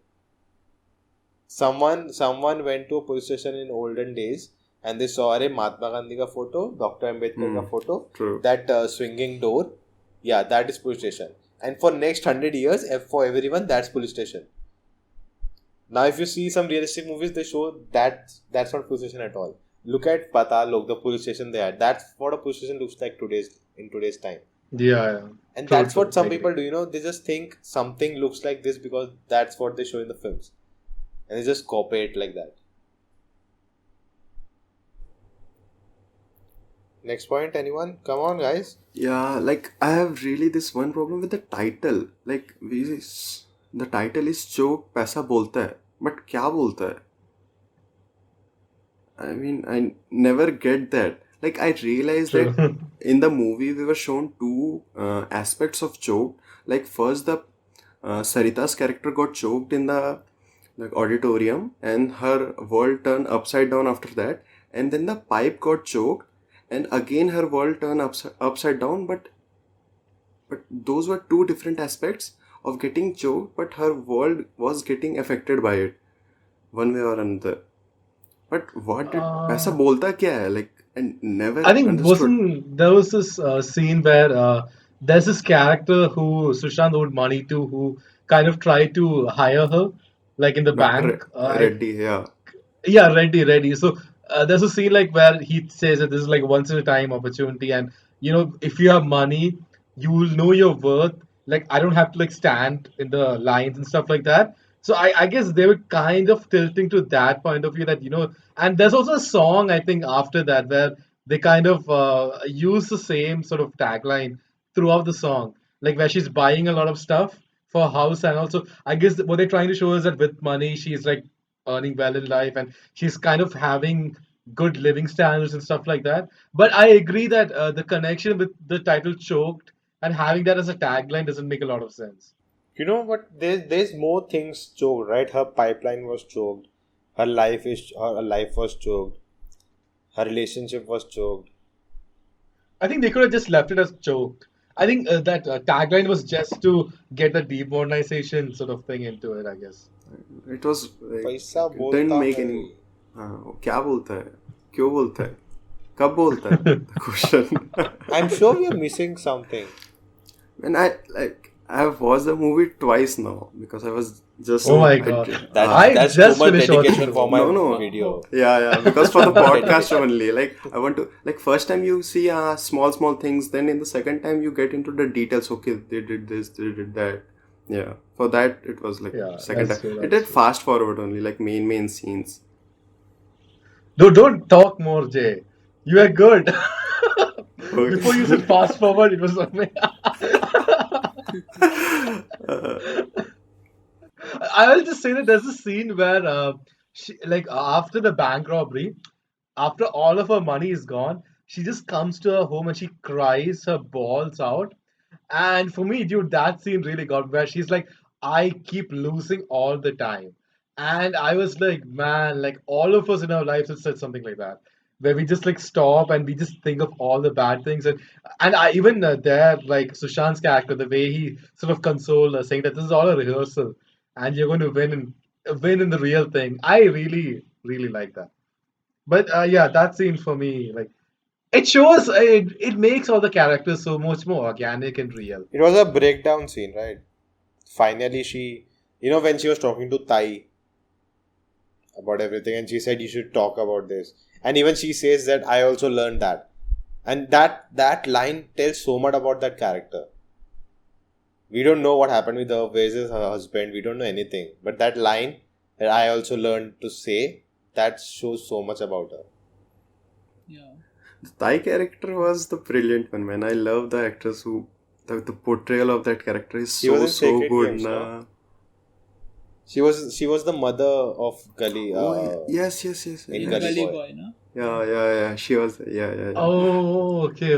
Someone went to a police station in olden days and they saw a Mahatma Gandhi ka photo, Dr. Ambedkar ka photo, True. that swinging door. Yeah, that is police station. And for next 100 years, for everyone, that's police station. Now, if you see some realistic movies, they show that's not police station at all. Look at Patal Lok, the police station they had. That's what a police station looks like in today's time. yeah. And True, that's what I some agree. people do. They just think something looks like this because that's what they show in the films. And they just copy it like that. Next point, anyone? Come on, guys. Yeah, like I have really this one problem with the title. Like the title is "Chok पैसा बोलता है," but क्या बोलता है? I mean, I never get that. Like I realized that True. in the movie we were shown two aspects of choke. Like first, the Sarita's character got choked in the like auditorium, and her world turned upside down after that. And then the pipe got choked, and again her world turned upside down. But those were two different aspects of getting choked. But her world was getting affected by it, one way or another. But what did पैसा Uh, बोलता क्या है? Like I never I think understood. there was this scene where there's this character who Sushant owed money to, who kind of tried to hire her, like in the Dr. bank. Reddy, yeah. Yeah, ready. So there's a scene like where he says that this is like once in a time opportunity, and if you have money, you will know your worth. Like I don't have to like stand in the lines and stuff like that. So I guess they were kind of tilting to that point of view that and there's also a song I think after that where they kind of use the same sort of tagline throughout the song, like where she's buying a lot of stuff for a house, and also I guess what they're trying to show is that with money she's like earning well in life and she's kind of having good living standards and stuff like that. But I agree that the connection with the title choked and having that as a tagline doesn't make a lot of sense. You know what? There's more things choked, right? Her pipeline was choked. Her life was choked. Her relationship was choked. I think they could have just left it as choked. I think that tagline was just to get the demonetization sort of thing into it, I guess. It was like पैसा it didn't बोलता make है. any. क्या बोलता है? क्यों बोलता है? कब बोलता है the question? I'm sure we are missing something. When I've watched the movie twice now because I was just Oh my I god. did- That's just too much finished watching dedication the for my No. video. yeah, because for the podcast Dedication. only, like I want to, like first time you see small things, then in the second time you get into the details. Okay, they did this, they did that. Yeah, for that it was like Yeah, second that's time. true, It that's did true. fast forward only, like main scenes. Don't talk more, Jay. You are good. Okay. Before you said fast forward, it was something. Uh, I will just say that there's a scene where, after the bank robbery, after all of her money is gone, she just comes to her home and she cries her balls out. And for me, dude, that scene really got where she's like, I keep losing all the time. And I was like, man, like all of us in our lives have said something like that, where we just like stop and we just think of all the bad things. And I even there, like Sushant's character, the way he sort of consoled her, saying that this is all a rehearsal and you're going to win in the real thing. I really, really like that. But yeah, that scene for me, like, it shows it makes all the characters so much more organic and real. It was a breakdown scene, right? Finally, when she was talking to Tai about everything, and she said you should talk about this, and even she says that I also learned that, and that line tells so much about that character. We don't know what happened with her, where's her husband, we don't know anything, but that line that I also learned to say, that shows so much about her. Yeah. the Thai character was the brilliant one, man. I love the actress who the portrayal of that character is She was in so Sacred good. Games, Na. no? She was the mother of Gully. Yes. in In Gully Gully Boy. Boy, no? Yeah. She was. Yeah. Oh, okay.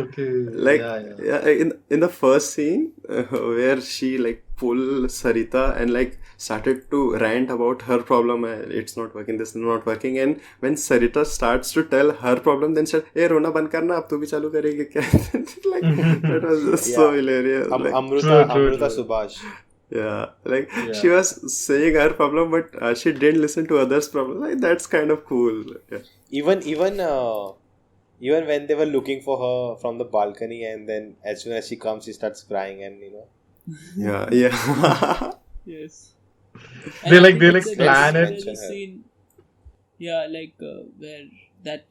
Like Yeah. in the first scene where she like pulled Sarita and like started to rant about her problem. It's not working. This is not working. And when Sarita starts to tell her problem, then she, "Hey, Rona, ban karna. Ab tu bhi chalu karegi kya?" Like that was just so Yeah. hilarious. Like, Amruta Subhash. yeah, like Yeah. she was saying her problem, but she didn't listen to others' problem. Like that's kind of cool. Yeah. Even when they were looking for her from the balcony, and then as soon as she comes, she starts crying, and Yeah. Yes. They And I like- think they it's like the plan next it. really scene. Yeah, like where that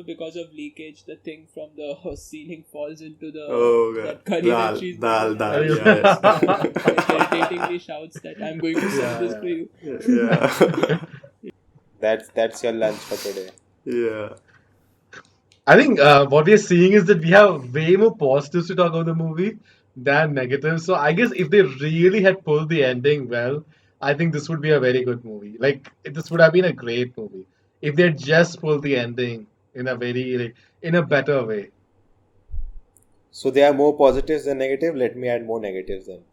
because of leakage, the thing from the ceiling falls into the Oh that god. curry that she's Dal. making, and Yes. like irritatingly shouts that I'm going to serve this for you. Yeah. that's your lunch for today. Yeah. I think what we are seeing is that we have way more positives to talk about the movie than negatives. So I guess if they really had pulled the ending well, I think this would be a very good movie. Like this would have been a great movie if they had just pulled the ending in a in a better way. So there are more positives than negative. Let me add more negatives then.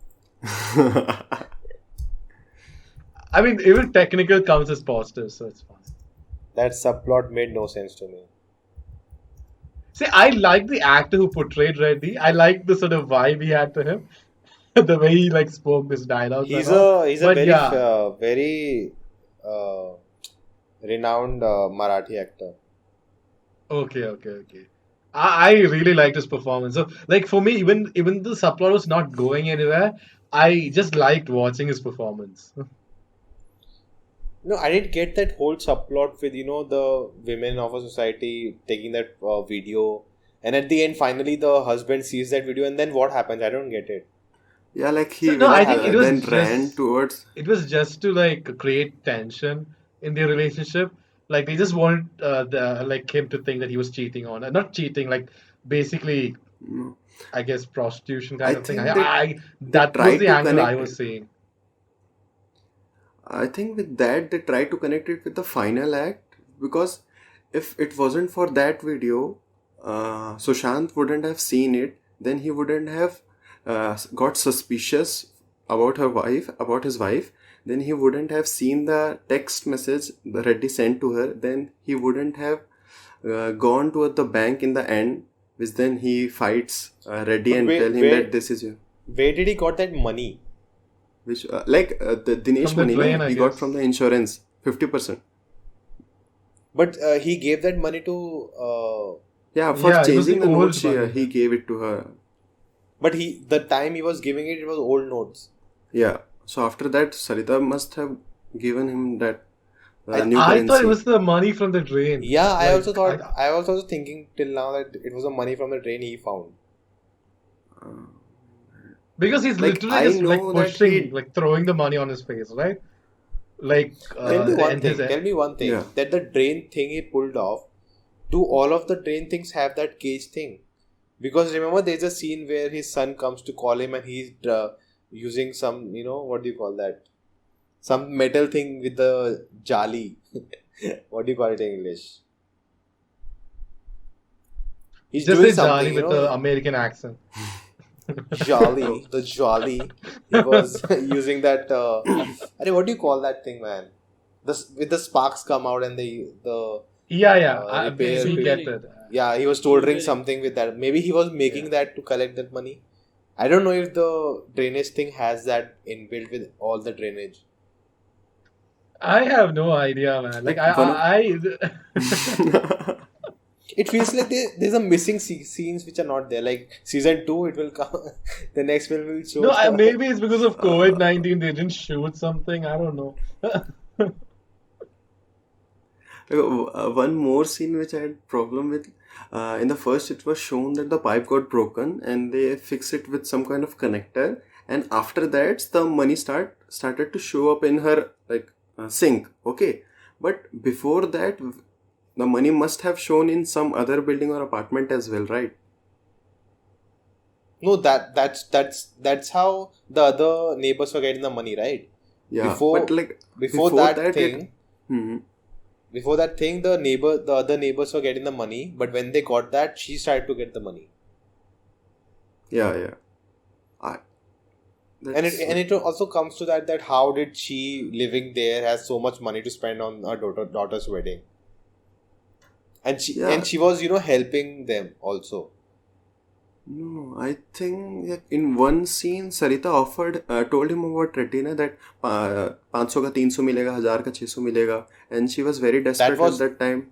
I mean, even technical counts as positive, so it's fine. That subplot made no sense to me. See, I like the actor who portrayed Reddy. I like the sort of vibe he had to him, the way he like spoke this dialogue. He's a But very yeah. very renowned Marathi actor. Okay. I really liked his performance. So, like for me, even the subplot was not going anywhere. I just liked watching his performance. No, I didn't get that whole subplot with the women of a society taking that video, and at the end, finally, the husband sees that video, and then what happens? I don't get it. Yeah, like So, he no, will I think it was then ran just towards. it was just to like create tension in their relationship. Like they just wanted him to think that he was cheating on her. Not cheating, like basically, No. I guess prostitution I kind of thing. think they That was tried the to angle I connect was it. seeing. I think with that they tried to connect it with the final act because if it wasn't for that video, Sushant wouldn't have seen it. Then he wouldn't have got suspicious about his wife. Then he wouldn't have seen the text message the Reddy sent to her. Then he wouldn't have gone to the bank in the end, which then he fights Reddy But and tell him that this is your. where did he got that money? Which the Dinesh From the money, no? drain, I He got guess. from the insurance 50%. But he gave that money to Yeah, for Yeah, it was changing the the old notes, money. he gave it to her. But the time he was giving it, it was old notes. Yeah. So after that, Sarita must have given him that I new I thought it was currency. the money from the drain. Yeah, I Like also thought. I was also thinking till now that it was the money from the drain he found. Uh, because he's like literally I just like know that pushing, he, like throwing the money on his face, right? Like Tell me one and his thing. Tell me one thing. yeah. That the drain thing he pulled off. Do all of the drain things have that cage thing? Because remember, there's a scene where his son comes to call him, and he's using some, what do you call that? Some metal thing with the jali. What do you call it in English? He's just doing say Jolly something, with the American accent. Oh. jolly, the jolly. He was using that. What do you call that thing, man? With the sparks come out and the Yeah, yeah, repair we people. get Soldering. it. Yeah, he was soldering something with that. Maybe he was making Yeah. that to collect that money. I don't know if the drainage thing has that inbuilt with all the drainage. I have no idea, man. Like Like one of It feels like there's a missing scenes which are not there. Like season 2, it will come. The next film will show no, the. maybe it's because of COVID-19 they didn't shoot something. I don't know. one more scene which I had problem with. In the first, it was shown that the pipe got broken and they fix it with some kind of connector. And after that, the money started to show up in her like sink. Okay, but before that, the money must have shown in some other building or apartment as well, right? No, that's how the other neighbors were getting the money, right? Yeah, but Before like before before that that, thing, Mhm. before that thing, the other neighbors were getting the money. But when they got that, she started to get the money. Yeah, yeah. I, And that's it also comes to that how did she living there has so much money to spend on her daughter's wedding, and yeah. she was helping them also. No, I think that in one scene Sarita told him about retina that 500 का 300 मिलेगा 1000 का 600 मिलेगा and she was very That desperate at was that time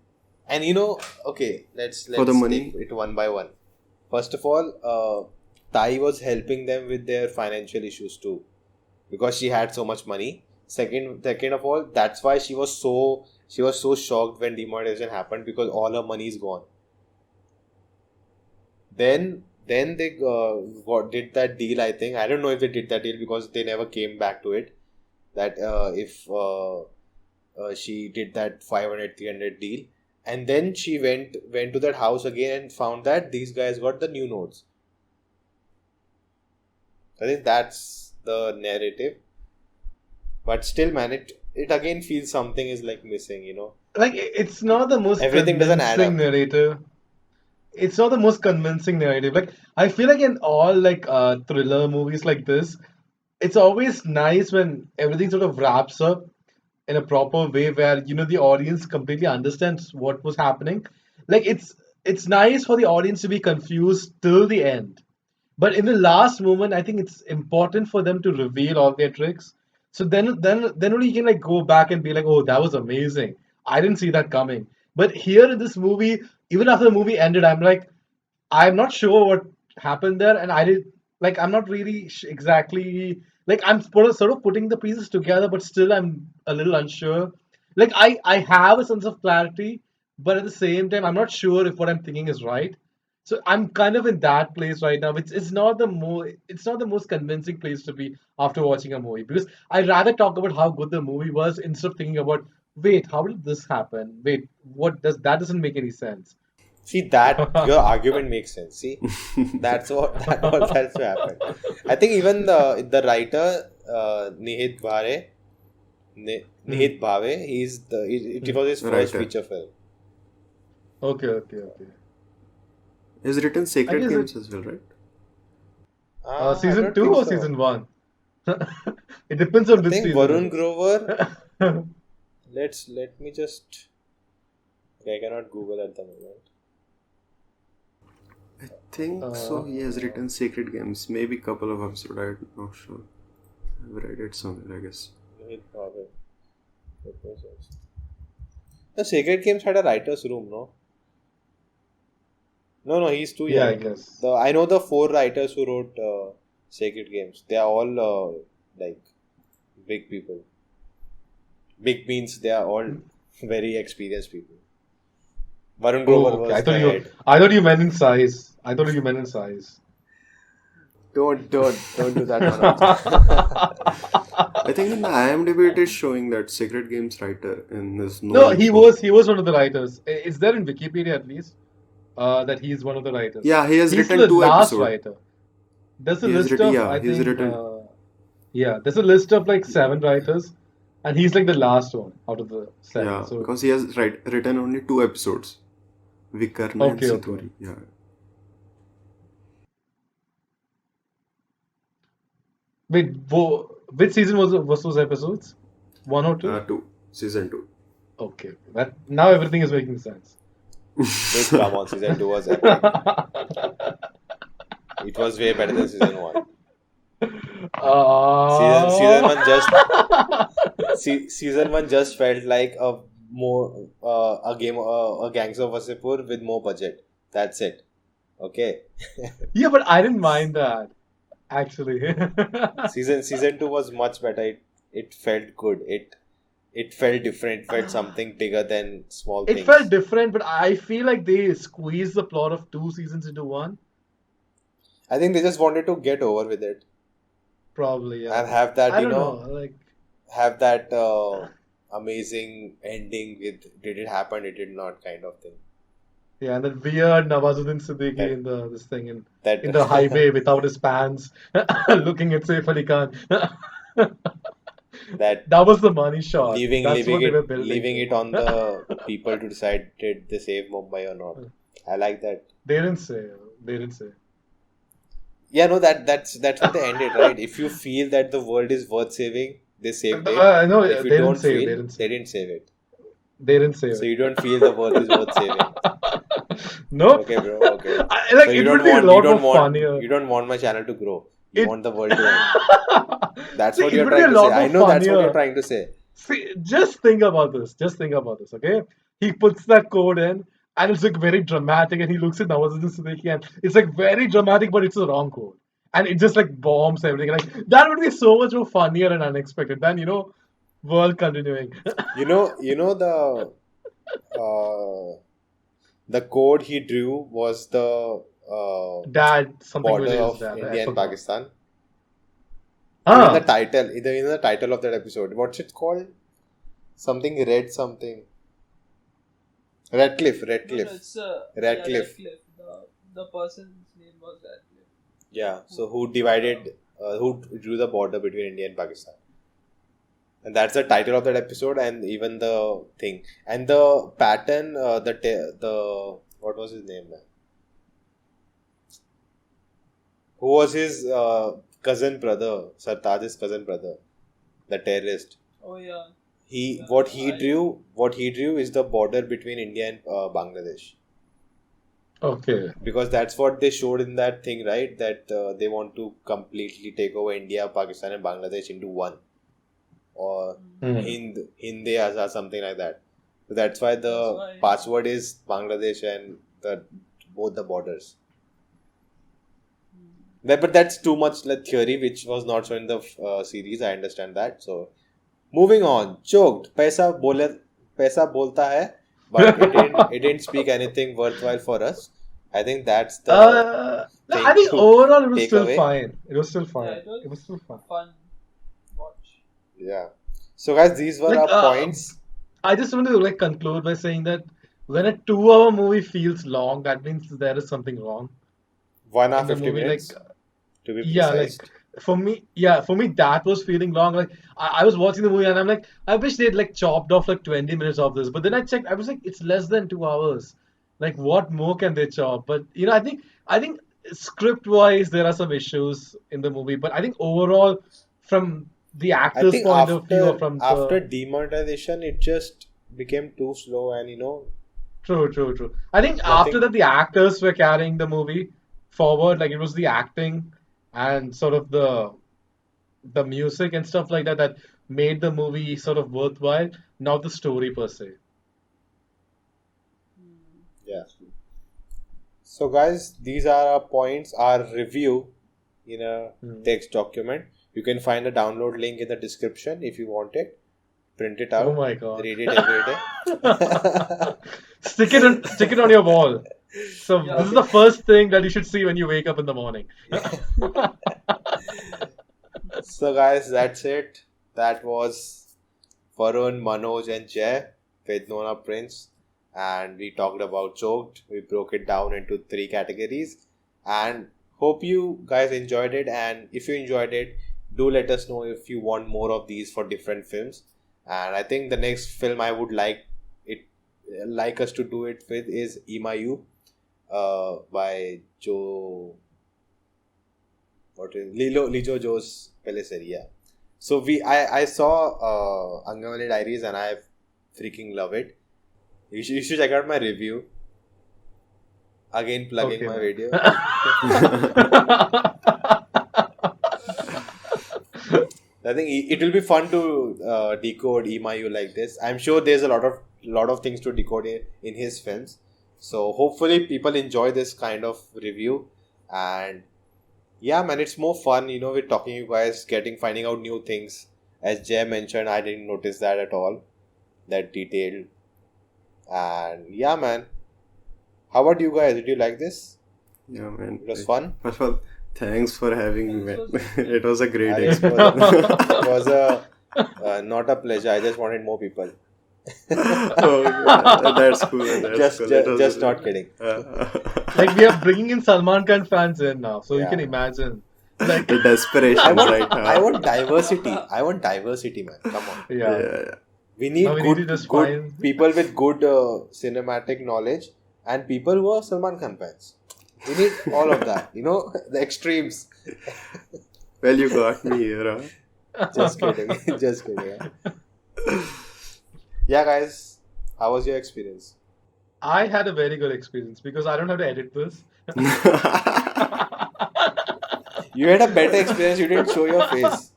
and okay, for the let's take money. it one by one. First of all, Tai was helping them with their financial issues too, because she had so much money. Second of all, that's why she was so shocked when demonetization happened, because all her money is gone. Then they did that deal. I think I don't know if they did that deal because they never came back to it. That if she did that 500 300 deal, and then she went to that house again and found that these guys got the new notes. I think that's the narrative. But still, man, it again feels something is like missing. Like it's not the most Everything doesn't add convincing up. narrative. It's not the most convincing narrative. Like I feel like in all like thriller movies like this, it's always nice when everything sort of wraps up in a proper way where the audience completely understands what was happening. Like it's nice for the audience to be confused till the end. But in the last moment, I think it's important for them to reveal all their tricks. So then only you can like go back and be like, oh, that was amazing. I didn't see that coming. But here in this movie, even after the movie ended, I'm like, I'm not sure what happened there, and I did like I'm not really exactly like sort of putting the pieces together, but still I'm a little unsure. Like I have a sense of clarity, but at the same time I'm not sure if what I'm thinking is right. So I'm kind of in that place right now. It's not the most convincing place to be after watching a movie because I'd rather talk about how good the movie was instead of thinking about wait, how did this happen? Wait, what does that doesn't make any sense. See that your argument makes sense. See, that's what happened. I think even the writer Nihit Bhare, Hmm. Nihit Bhave, it Hmm. was his first Writer. feature film. Okay, okay, okay. He's written I Sacred guess it Games as well, right? I season don't two think or so. season one. It depends I on which think season Varun it Grover. is. Let me just. I cannot Google at the moment. I think so. uh, He has written Sacred Games. Maybe couple of episodes. I'm not sure. I've read it somewhere, I guess. Nihit Bhave. The Sacred Games had a writer's room, no? No, no, he's too Yeah, I young. guess. I know the four writers who wrote Sacred Games. They are all like big people. Big means they are all very experienced people. Varun Oh, Grover okay. was the head. I thought you meant in size. I thought you meant in size. Don't do that, Manoj. I think in the IMDb it is showing that Secret Games writer in his No, known book. he was one of the writers. Is there in Wikipedia at least that he's one of the writers? Yeah, he has He's written the two last episodes. writer. There's a He has list written, of yeah, I he's think written, yeah, there's a list of like 7 writers, and he's like the last one out of the 7. yeah, So because he has written only 2 episodes. Vikarna and okay. Sithuri. Yeah, Wait, which season was those episodes? 1 or 2? season 2. Okay, that now everything is making sense. Dude, come on, season 2 was epic. It was way better than season 1. Season 1 just season 1 just felt like a more a Gangs of Wasseypur with more budget. That's it. Okay. Yeah, but I didn't mind that actually. Season 2 was much better. It felt good. It felt different. It felt something bigger than small It things. felt different, but I feel like they squeezed the plot of 2 seasons into one. I think they just wanted to get over with it Probably, yeah. and have that, I don't know, like have that amazing ending with did it happen, it did not kind of thing. yeah, and that weird Nawazuddin Siddiqui That in this thing in that the highway without his pants, looking at Saif Ali Khan. that That was the money shot. leaving That's what they were building leaving to. it on the people to decide did they save Mumbai or not. I like that. They didn't say. They didn't say. Yeah, no, that's what they ended, right? If you feel that the world is worth saving, they saved it. No, If they you didn't don't say. feel, They didn't they say. didn't save it. They didn't say So it. you don't feel the world is worth saving. No, Okay, bro. Okay. like So you it don't would be a want lot more funnier. you don't want my channel to grow. You It want the world to end. That's See, what it you're would be a trying to say. lot I more know that's what you're funnier. trying to say. See, just think about this. Just think about this, okay? He puts that code in, and it's like very dramatic, and he looks at Nawazuddin Siddiqui, and it's like very dramatic, but it's the wrong code, and it just like bombs everything. Like that would be so much more funnier and unexpected than world continuing. You know the code he drew was the Dad, something with border his of dad. I India and forgot. Pakistan. Huh? Even the title of that episode. What's it called? Something red something. Radcliffe. No, it's Radcliffe. Radcliffe. The person's name was Radcliffe. Yeah. So who drew the border between India and Pakistan? And that's the title of that episode, and even the thing, and the pattern. The what was his name, man? Who was his cousin brother? Sartaj's cousin brother, the terrorist. Oh yeah. What he drew is the border between India and Bangladesh. Okay. Because that's what they showed in that thing, right? That they want to completely take over India, Pakistan, and Bangladesh into one, or Hind Azad, something like that. So that's why the password is Bangladesh and both the borders. But that's too much like theory, which was not shown in the series. I understand that. So moving on, choked. Paisa bolta hai, but it didn't speak anything worthwhile for us. I think that's the No, thing I think to overall it was take still away. fine. It was still Yeah, fine. it It was still fine. fun watch. Yeah. So guys, these were Like, our points. I just want to like conclude by saying that when a 2-hour movie feels long, that means there is something wrong 1 hour in the 50 movie. minutes to be Yeah, like precise. for me that was feeling long. Like I was watching the movie and I'm like, I wish they'd like chopped off like 20 minutes of this. But then I checked, I was like, it's less than 2 hours. Like what more can they chop? But I think script wise there are some issues in the movie. But I think overall from the I actor's think point of view or from after the demonetization, it just became too slow, and True. I think after nothing. that, the actors were carrying the movie forward. Like it was the acting and sort of the music and stuff like that that made the movie sort of worthwhile, not the story per se. Yeah. So, guys, these are our points, our review in a text document. You can find a download link in the description if you want it. Print it out. Oh my god. Read it every day. Stick it on your wall. So Yeah. this is the first thing that you should see when you wake up in the morning. So, guys, that's it. That was Varun, Manoj, and Jay with Nona Prince. And we talked about Choked. We broke it down into 3 categories. And hope you guys enjoyed it. And if you enjoyed it, do let us know if you want more of these for different films. And I think the next film I would like us to do it with is Imayu by Lijo Joe's Pelliceria. So I saw Angamali Diaries and I freaking love it. You should check out my review. Again, plugging my video. I think it will be fun to decode Imayu like this. I'm sure there's a lot of things to decode in his films. So hopefully people enjoy this kind of review. And yeah, man, it's more fun, with talking to you guys, finding out new things. As Jay mentioned, I didn't notice that at all, that detail. And yeah, man, how about you guys? Did you like this? Yeah, man. It was fun. First of all, thanks for having me, man. It was a great And it experience. was not a pleasure. I just wanted more people. Oh, yeah, that's cool. That's cool. It was Just not kidding. Like we are bringing in Salman Khan fans in now, so you Yeah. can imagine. Like the desperation right now. I want diversity. I want diversity, man. Come on. yeah. Yeah. We need Now we need to just good find- people with good cinematic knowledge and people who are Salman Khan fans. We need all of that. The extremes. Well, you got me here, huh? Just kidding. Just kidding. Yeah, guys. How was your experience? I had a very good experience because I don't have to edit this. You had a better experience. You didn't show your face.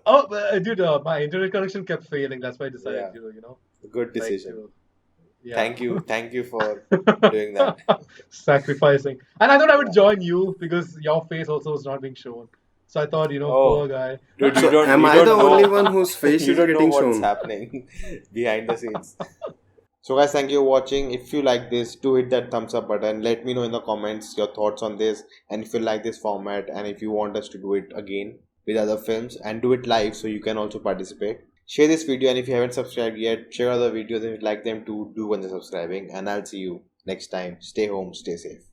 Oh, dude, my internet connection kept failing. That's why I decided Yeah. to, Good like, decision. yeah. Thank you for doing that. Sacrificing. And I thought I would join you because your face also was not being shown. So I thought, Oh. poor guy. Dude, So, am you I don't the know- only one whose face you is don't know getting what's shown? happening behind the scenes. So guys, thank you for watching. If you like this, do hit that thumbs up button. Let me know in the comments your thoughts on this, and if you like this format, and if you want us to do it again with other films and do it live so you can also participate. Share this video, and if you haven't subscribed yet, share other videos, and if you like them too, do consider subscribing. And I'll see you next time. Stay home, stay safe.